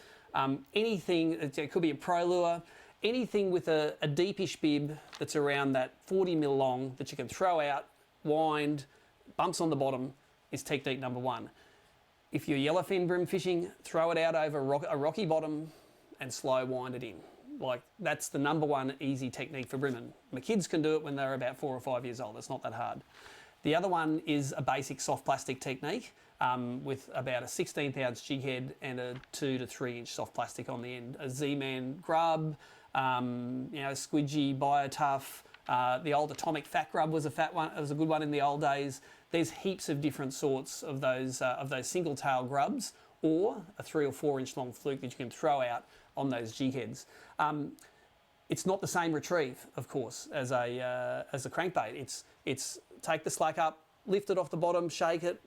anything, it could be a pro lure, anything with a deepish bib that's around that 40 mil long that you can throw out, wind, bumps on the bottom is technique number 1. If you're yellowfin brim fishing, throw it out over a rocky bottom and slow wind it in. Like, that's the number 1 easy technique for brimming. My kids can do it when they're about 4 or 5 years old. It's not that hard. The other one is a basic soft plastic technique with about a 16th ounce jig head and a 2 to 3 inch soft plastic on the end. A Z-Man grub, squidgy, BioTough. The old atomic fat grub was a fat one. It was a good one in the old days. There's heaps of different sorts of those single tail grubs, or a 3 or 4 inch long fluke that you can throw out on those jig heads. It's not the same retrieve, of course, as a crankbait. It's take the slack up, lift it off the bottom, shake it,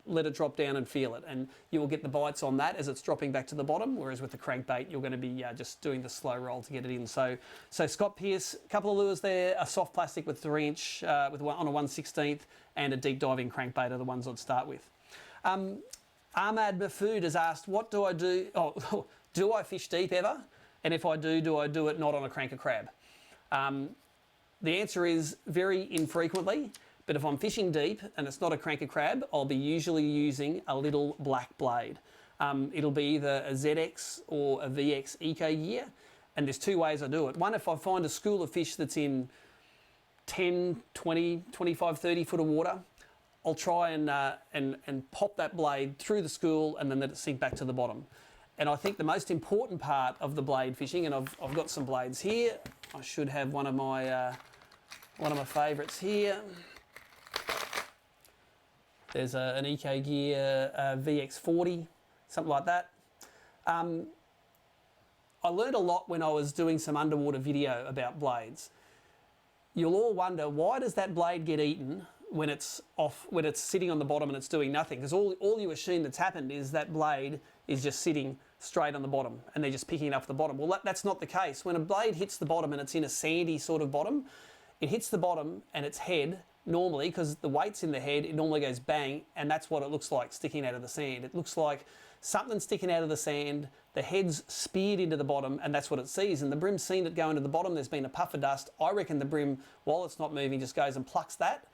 let it drop down and feel it, and you will get the bites on that as it's dropping back to the bottom, whereas with the crankbait you're going to be just doing the slow roll to get it in. So Scott Pierce, a couple of lures there, a soft plastic with 3 inch on a 1/16th, and a deep diving crankbait are the ones I'd start with. Ahmad Mafood has asked, what do I do? Oh, do I fish deep ever? And if I do I do it not on a cranker crab? The answer is very infrequently. But if I'm fishing deep and it's not a cranker crab, I'll be usually using a little black blade. It'll be either a ZX or a VX eco gear, and there's 2 ways I do it. One, if I find a school of fish that's in 10, 20, 25, 30 foot of water, I'll try and pop that blade through the school and then let it sink back to the bottom. And I think the most important part of the blade fishing, and I've got some blades here. I should have one of my favourites here. There's an Eco Gear VX40, something like that. I learned a lot when I was doing some underwater video about blades. You'll all wonder, why does that blade get eaten when it's sitting on the bottom and it's doing nothing? Because all you assume that's happened is that blade is just sitting straight on the bottom and they're just picking it up the bottom. Well, that's not the case. When a blade hits the bottom and it's in a sandy sort of bottom, it hits the bottom and its head, normally, because the weight's in the head, it normally goes bang, and that's what it looks like sticking out of the sand. It looks like something sticking out of the sand, the head's speared into the bottom, and that's what it sees. And the brim's seen it go into the bottom, there's been a puff of dust. I reckon the brim, while it's not moving, just goes and plucks that,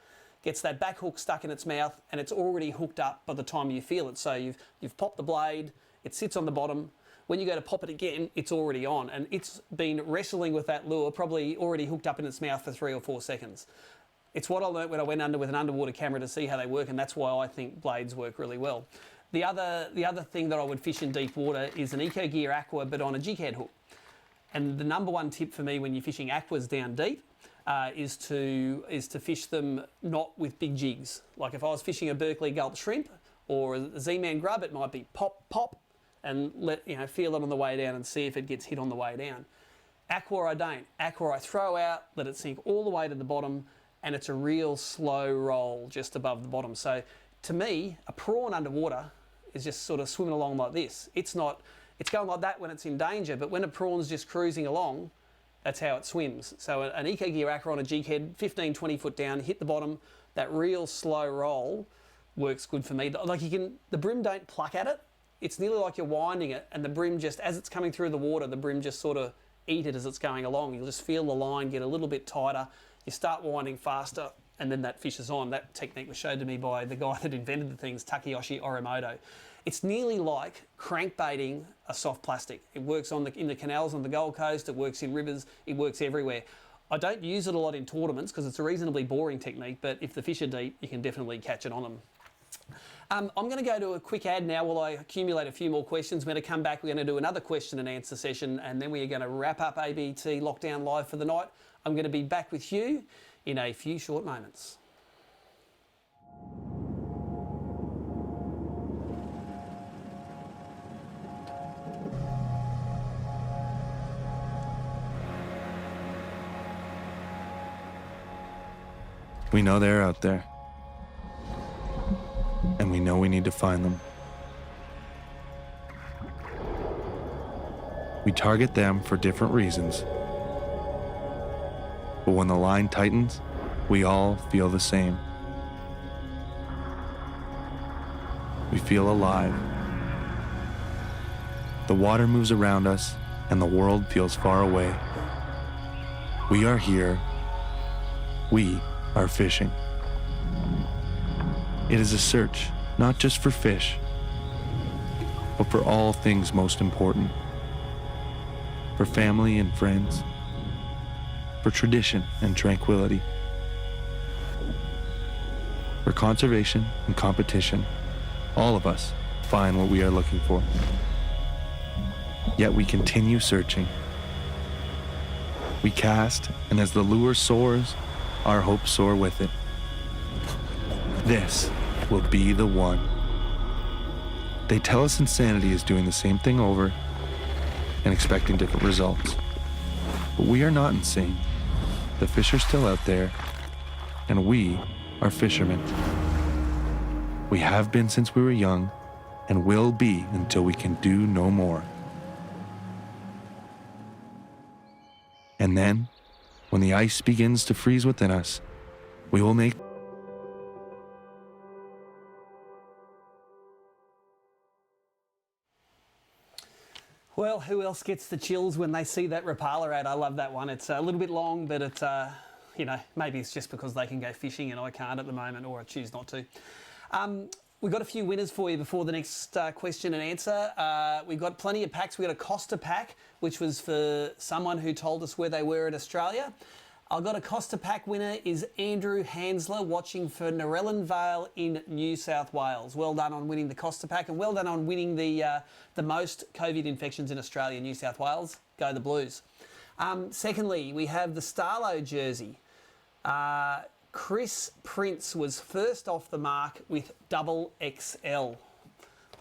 gets that back hook stuck in its mouth, and it's already hooked up by the time you feel it. So you've popped the blade, it sits on the bottom. When you go to pop it again, it's already on, and it's been wrestling with that lure, probably already hooked up in its mouth for 3 or 4 seconds. It's what I learnt when I went under with an underwater camera to see how they work, and that's why I think blades work really well. The other thing that I would fish in deep water is an Eco Gear Aqua, but on a jig head hook. And the number one tip for me when you're fishing aquas down deep is to fish them not with big jigs. Like if I was fishing a Berkeley gulp shrimp or a Z-Man grub, it might be pop, pop, and feel it on the way down and see if it gets hit on the way down. Aqua I don't. Aqua I throw out, let it sink all the way to the bottom, and it's a real slow roll just above the bottom. So to me, a prawn underwater is just sort of swimming along like this. It's going like that when it's in danger, but when a prawn's just cruising along, that's how it swims. So an Eco Gear Aqua on a jig head, 15, 20 foot down, hit the bottom, that real slow roll works good for me. Like the brim don't pluck at it. It's nearly like you're winding it, and the brim just, as it's coming through the water, the brim just sort of eat it as it's going along. You'll just feel the line get a little bit tighter. You start winding faster, and then that fish is on. That technique was showed to me by the guy that invented the things, Takeyoshi Orimoto. It's nearly like crankbaiting a soft plastic. It works in the canals on the Gold Coast, it works in rivers, it works everywhere. I don't use it a lot in tournaments because it's a reasonably boring technique, but if the fish are deep, you can definitely catch it on them. I'm going to go to a quick ad now while I accumulate a few more questions. We're going to come back, we're going to do another question and answer session, and then we are going to wrap up ABT Lockdown Live for the night. I'm going to be back with you in a few short moments. We know they're out there. And we know we need to find them. We target them for different reasons. But when the line tightens, we all feel the same. We feel alive. The water moves around us and the world feels far away. We are here. We are fishing. It is a search, not just for fish, but for all things most important. For family and friends, for tradition and tranquility, for conservation and competition. All of us find what we are looking for. Yet we continue searching. We cast, and as the lure soars, our hopes soar with it. This will be the one. They tell us insanity is doing the same thing over and expecting different results. But we are not insane. The fish are still out there, and we are fishermen. We have been since we were young, and will be until we can do no more. And then, when the ice begins to freeze within us, we will make Well, who else gets the chills when they see that Rapala ad? I love that one. It's a little bit long, but it's, maybe it's just because they can go fishing and I can't at the moment, or I choose not to. We've got a few winners for you before the next question and answer. We've got plenty of packs. We've got a Costa pack, which was for someone who told us where they were in Australia. I've got a Costa pack winner is Andrew Hansler, watching for Narellan Vale in New South Wales. Well done on winning the Costa pack, and well done on winning the most COVID infections in Australia, New South Wales. Go the Blues. Secondly, we have the Starlo jersey. Chris Prince was first off the mark with XXL.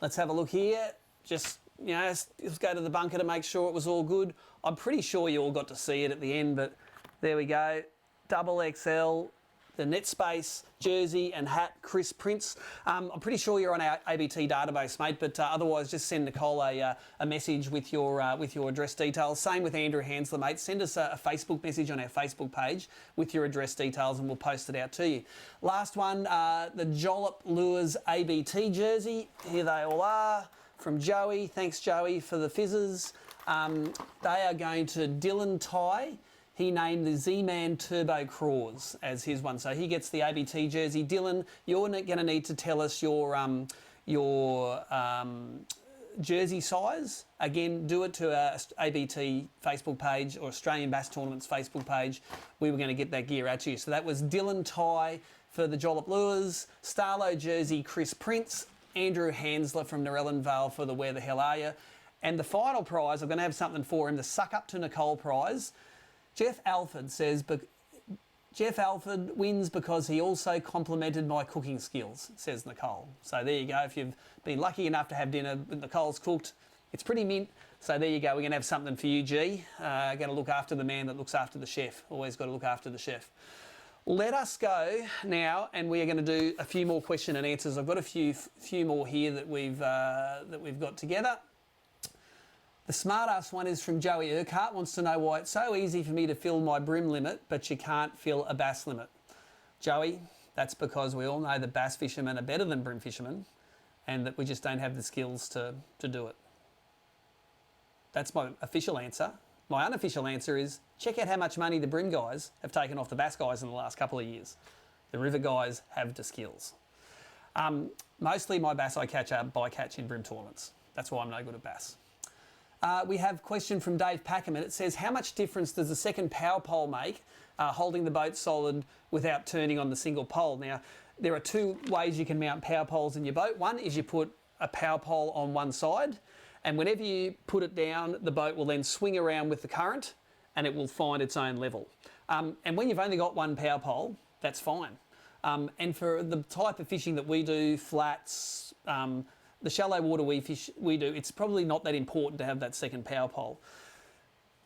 Let's have a look here. Just, let's go to the bunker to make sure it was all good. I'm pretty sure you all got to see it at the end, but there we go. XXL, the net space, jersey and hat, Chris Prince. I'm pretty sure you're on our ABT database, mate, but otherwise just send Nicholle a message with your address details. Same with Andrew Hansler, mate. Send us a Facebook message on our Facebook page with your address details and we'll post it out to you. Last one, the Jollop Lures ABT jersey. Here they all are from Joey. Thanks, Joey, for the fizzes. They are going to Dylan Ty. He named the Z-Man Turbo Craws as his one. So he gets the ABT jersey. Dylan, you're going to need to tell us your jersey size. Again, do it to our ABT Facebook page or Australian Bass Tournaments Facebook page. We were going to get that gear out to you. So that was Dylan Ty for the Jollop Lures, Starlo jersey, Chris Prince, Andrew Hansler from Narellan Vale for the Where the Hell Are You? And the final prize, I'm going to have something for him, the Suck Up to Nicholle prize. Jeff Alford says, Jeff Alford wins because he also complimented my cooking skills, says Nicholle. So there you go. If you've been lucky enough to have dinner with Nicole's cooked, it's pretty mint. So there you go. We're going to have something for you, G. Got to look after the man that looks after the chef. Always got to look after the chef. Let us go now, and we are going to do a few more question and answers. I've got a few more here that we've got together. The smart-ass one is from Joey Urquhart, wants to know why it's so easy for me to fill my brim limit, but you can't fill a bass limit. Joey, that's because we all know that bass fishermen are better than brim fishermen, and that we just don't have the skills to do it. That's my official answer. My unofficial answer is check out how much money the brim guys have taken off the bass guys in the last couple of years. The river guys have the skills. Mostly my bass I catch are bycatch in brim tournaments. That's why I'm no good at bass. We have a question from Dave Packerman. It says, how much difference does the second power pole make holding the boat solid without turning on the single pole? Now, there are two ways you can mount power poles in your boat. One is you put a power pole on one side, and whenever you put it down, the boat will then swing around with the current and it will find its own level. And when you've only got one power pole, that's fine. And for the type of fishing that we do, flats, the shallow water we do, it's probably not that important to have that second power pole.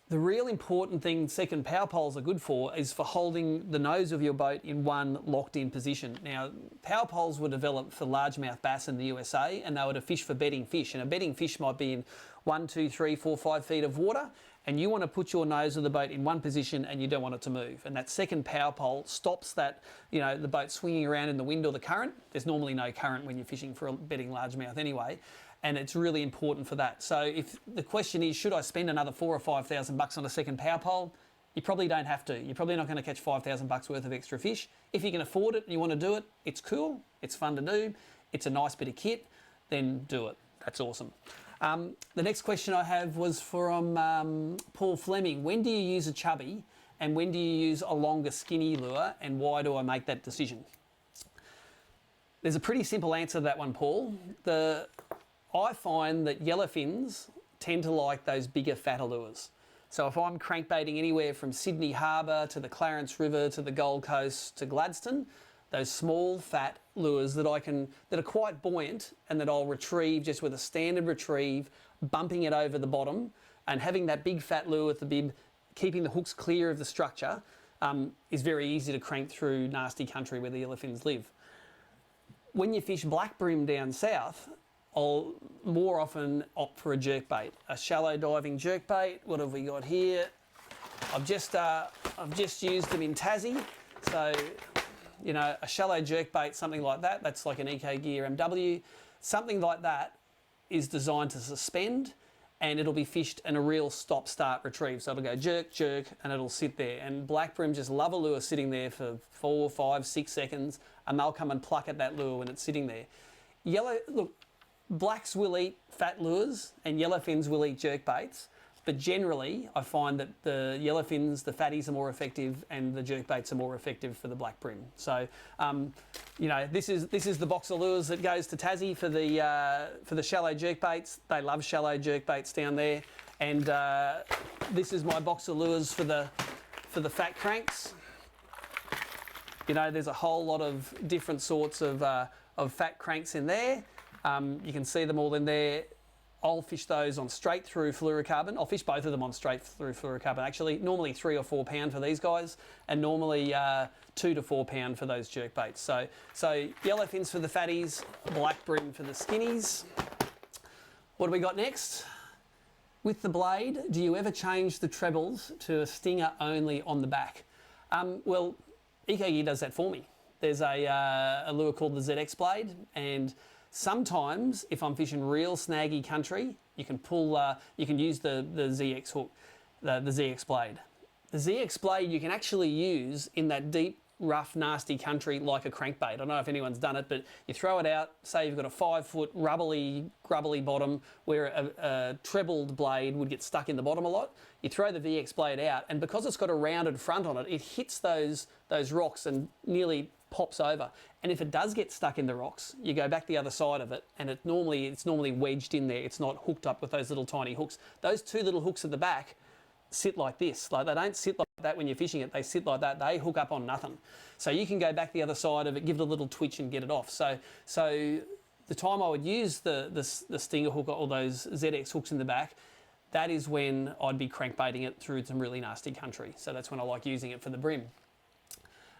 The real important thing second power poles are good for is for holding the nose of your boat in one locked in position. Now, power poles were developed for largemouth bass in the USA, and they were to fish for bedding fish. And a bedding fish might be in 1, 2, 3, 4, 5 feet of water, and you want to put your nose of the boat in one position and you don't want it to move. And that second power pole stops that, the boat swinging around in the wind or the current. There's normally no current when you're fishing for a bedding largemouth anyway. And it's really important for that. So if the question is, should I spend another $4,000 or $5,000 on a second power pole? You probably don't have to. You're probably not going to catch $5,000 worth of extra fish. If you can afford it and you want to do it, it's cool, it's fun to do, it's a nice bit of kit, then do it. That's awesome. The next question I have was from Paul Fleming. When do you use a chubby and when do you use a longer skinny lure, and why do I make that decision? There's a pretty simple answer to that one, Paul. I find that yellowfins tend to like those bigger, fatter lures. So if I'm crankbaiting anywhere from Sydney Harbour to the Clarence River to the Gold Coast to Gladstone, those small, fat lures that are quite buoyant and that I'll retrieve just with a standard retrieve, bumping it over the bottom, and having that big fat lure with the bib, keeping the hooks clear of the structure, is very easy to crank through nasty country where the yellowfins live. When you fish black brim down south, I'll more often opt for a jerkbait, a shallow diving jerkbait. What have we got here? I've just used them in Tassie, so a shallow jerkbait, something like that. That's like an Eco Gear MW. Something like that is designed to suspend, and it'll be fished in a real stop-start retrieve. So it'll go jerk, jerk, and it'll sit there. And black brim just love a lure sitting there for 4, 5, 6 seconds, and they'll come and pluck at that lure when it's sitting there. Blacks will eat fat lures and yellowfins will eat jerkbaits, but generally I find that the yellowfins, the fatties are more effective and the jerkbaits are more effective for the black brim. So, this is the box of lures that goes to Tassie for the shallow jerkbaits. They love shallow jerkbaits down there, and this is my box of lures for the fat cranks. There's a whole lot of different sorts of fat cranks in there. You can see them all in there. I'll fish those on straight through fluorocarbon. I'll fish both of them on straight through fluorocarbon actually. Normally 3 or 4 pound for these guys, and normally 2 to 4 pound for those jerkbaits. So yellowfins for the fatties, black brim for the skinnies. What do we got next? With the blade, do you ever change the trebles to a stinger only on the back? Well, Eco Gear does that for me. There's a lure called the ZX blade, and sometimes, if I'm fishing real snaggy country, you can use the ZX hook, the ZX blade. The ZX blade you can actually use in that deep, rough, nasty country like a crankbait. I don't know if anyone's done it, but you throw it out, say you've got a 5-foot rubbly, grubbly bottom where a trebled blade would get stuck in the bottom a lot. You throw the VX blade out, and because it's got a rounded front on it, it hits those rocks and nearly pops over. And if it does get stuck in the rocks, you go back the other side of it, and it's normally wedged in there. It's not hooked up with those little tiny hooks. Those two little hooks at the back sit like this. Like, they don't sit like that when you're fishing it. They sit like that. They hook up on nothing. So you can go back the other side of it, give it a little twitch and get it off. So the time I would use the stinger hook or those ZX hooks in the back, that is when I'd be crankbaiting it through some really nasty country. So that's when I like using it for the brim.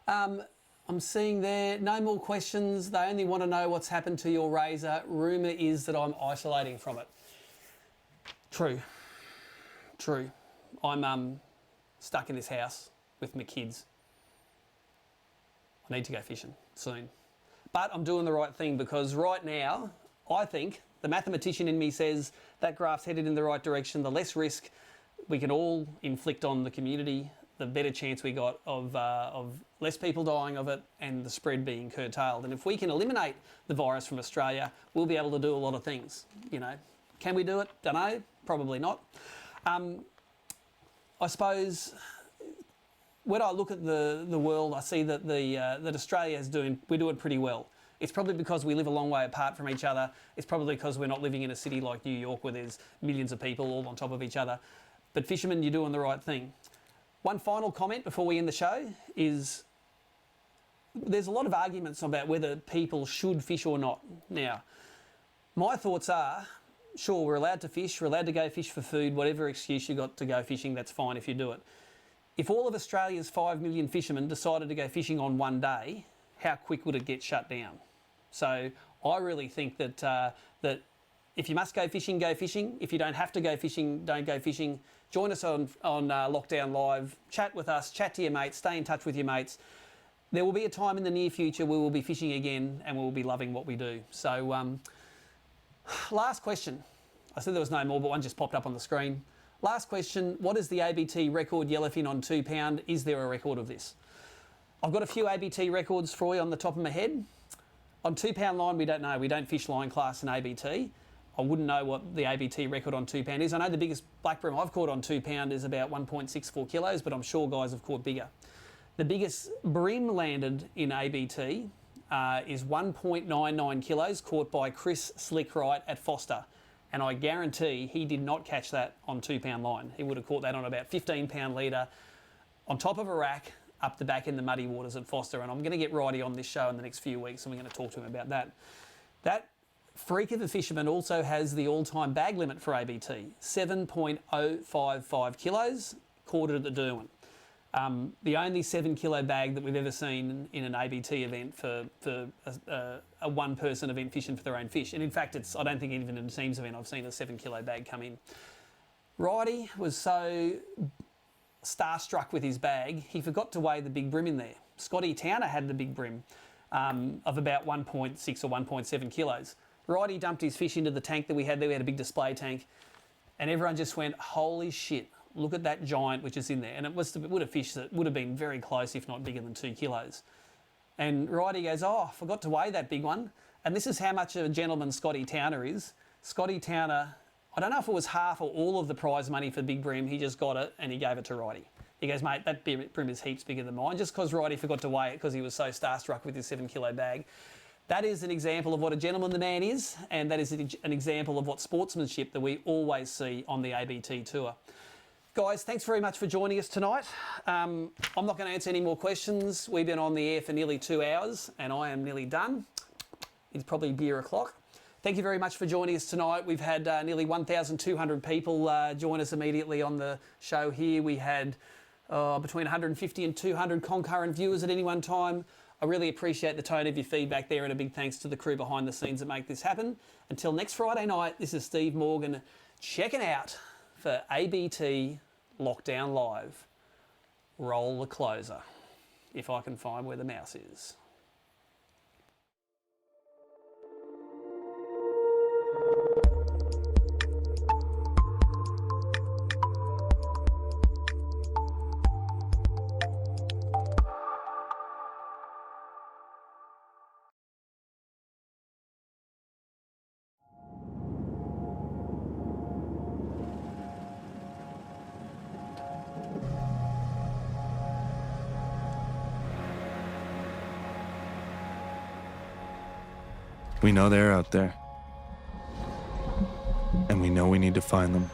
I'm seeing there, no more questions. They only want to know what's happened to your razor. Rumour is that I'm isolating from it. True. I'm stuck in this house with my kids. I need to go fishing soon. But I'm doing the right thing, because right now, I think the mathematician in me says that graph's headed in the right direction. The less risk we can all inflict on the community, the better chance we got of less people dying of it and the spread being curtailed. And if we can eliminate the virus from Australia, we'll be able to do a lot of things. You know, can we do it? Don't know. Probably not. I suppose when I look at the world, I see that that Australia we're doing pretty well. It's probably because we live a long way apart from each other. It's probably because we're not living in a city like New York where there's millions of people all on top of each other. But fishermen, you're doing the right thing. One final comment before we end the show is there's a lot of arguments about whether people should fish or not. Now, my thoughts are, sure, we're allowed to fish, we're allowed to go fish for food, whatever excuse you got to go fishing, that's fine if you do it. If all of Australia's 5 million fishermen decided to go fishing on one day, how quick would it get shut down? So I really think that that if you must go fishing, go fishing. If you don't have to go fishing, don't go fishing. Join us on Lockdown Live. Chat with us, chat to your mates, stay in touch with your mates. There will be a time in the near future we will be fishing again and we will be loving what we do. So last question. I said there was no more, but one just popped up on the screen. Last question, what is the ABT record yellowfin on 2 pound? Is there a record of this? I've got a few ABT records for you on the top of my head. On 2 pound line, we don't know. We don't fish line class in ABT. I wouldn't know what the ABT record on 2 pound is. I know the biggest black brim I've caught on 2 pound is about 1.64 kilos, but I'm sure guys have caught bigger. The biggest brim landed in ABT is 1.99 kilos, caught by Chris Slickwright at Foster. And I guarantee he did not catch that on 2 pound line. He would have caught that on about 15 pound leader on top of a rack up the back in the muddy waters at Foster. And I'm going to get Righty on this show in the next few weeks and we're going to talk to him about that. That freak of a fisherman also has the all-time bag limit for ABT, 7.055 kilos, caught it at the Derwent. The only 7 kilo bag that we've ever seen in an ABT event for a one-person event fishing for their own fish. And in fact, I don't think even in a teams event I've seen a 7 kilo bag come in. Righty was so starstruck with his bag, he forgot to weigh the big brim in there. Scotty Towner had the big brim of about 1.6 or 1.7 kilos. Righty dumped his fish into the tank that we had there. We had a big display tank. And everyone just went, holy shit, look at that giant which is in there. And it would have fished that would have been very close, if not bigger than 2 kilos. And Righty goes, oh, I forgot to weigh that big one. And this is how much of a gentleman Scotty Towner is. Scotty Towner, I don't know if it was half or all of the prize money for big brim. He just got it and he gave it to Righty. He goes, mate, that brim is heaps bigger than mine, just because Righty forgot to weigh it because he was so starstruck with his 7 kilo bag. That is an example of what a gentleman the man is, and that is an example of what sportsmanship that we always see on the ABT tour. Guys, thanks very much for joining us tonight. I'm not going to answer any more questions. We've been on the air for nearly 2 hours and I am nearly done. It's probably beer o'clock. Thank you very much for joining us tonight. We've had nearly 1,200 people join us immediately on the show here. We had between 150 and 200 concurrent viewers at any one time. I really appreciate the tone of your feedback there, and a big thanks to the crew behind the scenes that make this happen. Until next Friday night, this is Steve Morgan checking out for ABT Lockdown Live. Roll the closer, if I can find where the mouse is. We know they're out there. And we know we need to find them.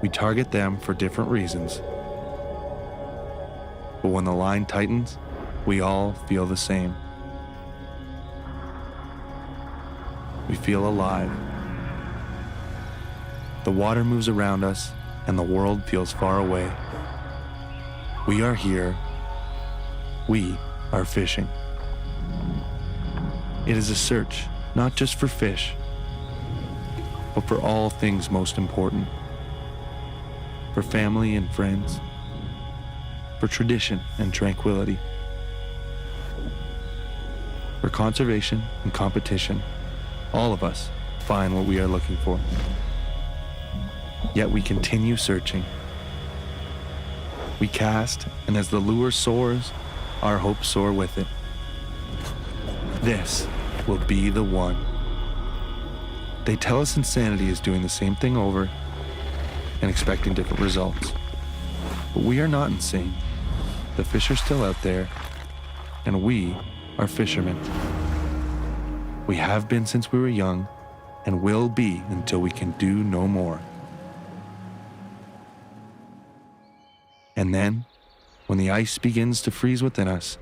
We target them for different reasons. But when the line tightens, we all feel the same. We feel alive. The water moves around us, and the world feels far away. We are here. We are fishing. It is a search, not just for fish, but for all things most important. For family and friends. For tradition and tranquility. For conservation and competition, all of us find what we are looking for. Yet we continue searching. We cast, and as the lure soars, our hopes soar with it. This will be the one. They tell us insanity is doing the same thing over and expecting different results. But we are not insane. The fish are still out there, and we are fishermen. We have been since we were young, and will be until we can do no more. And then, when the ice begins to freeze within us,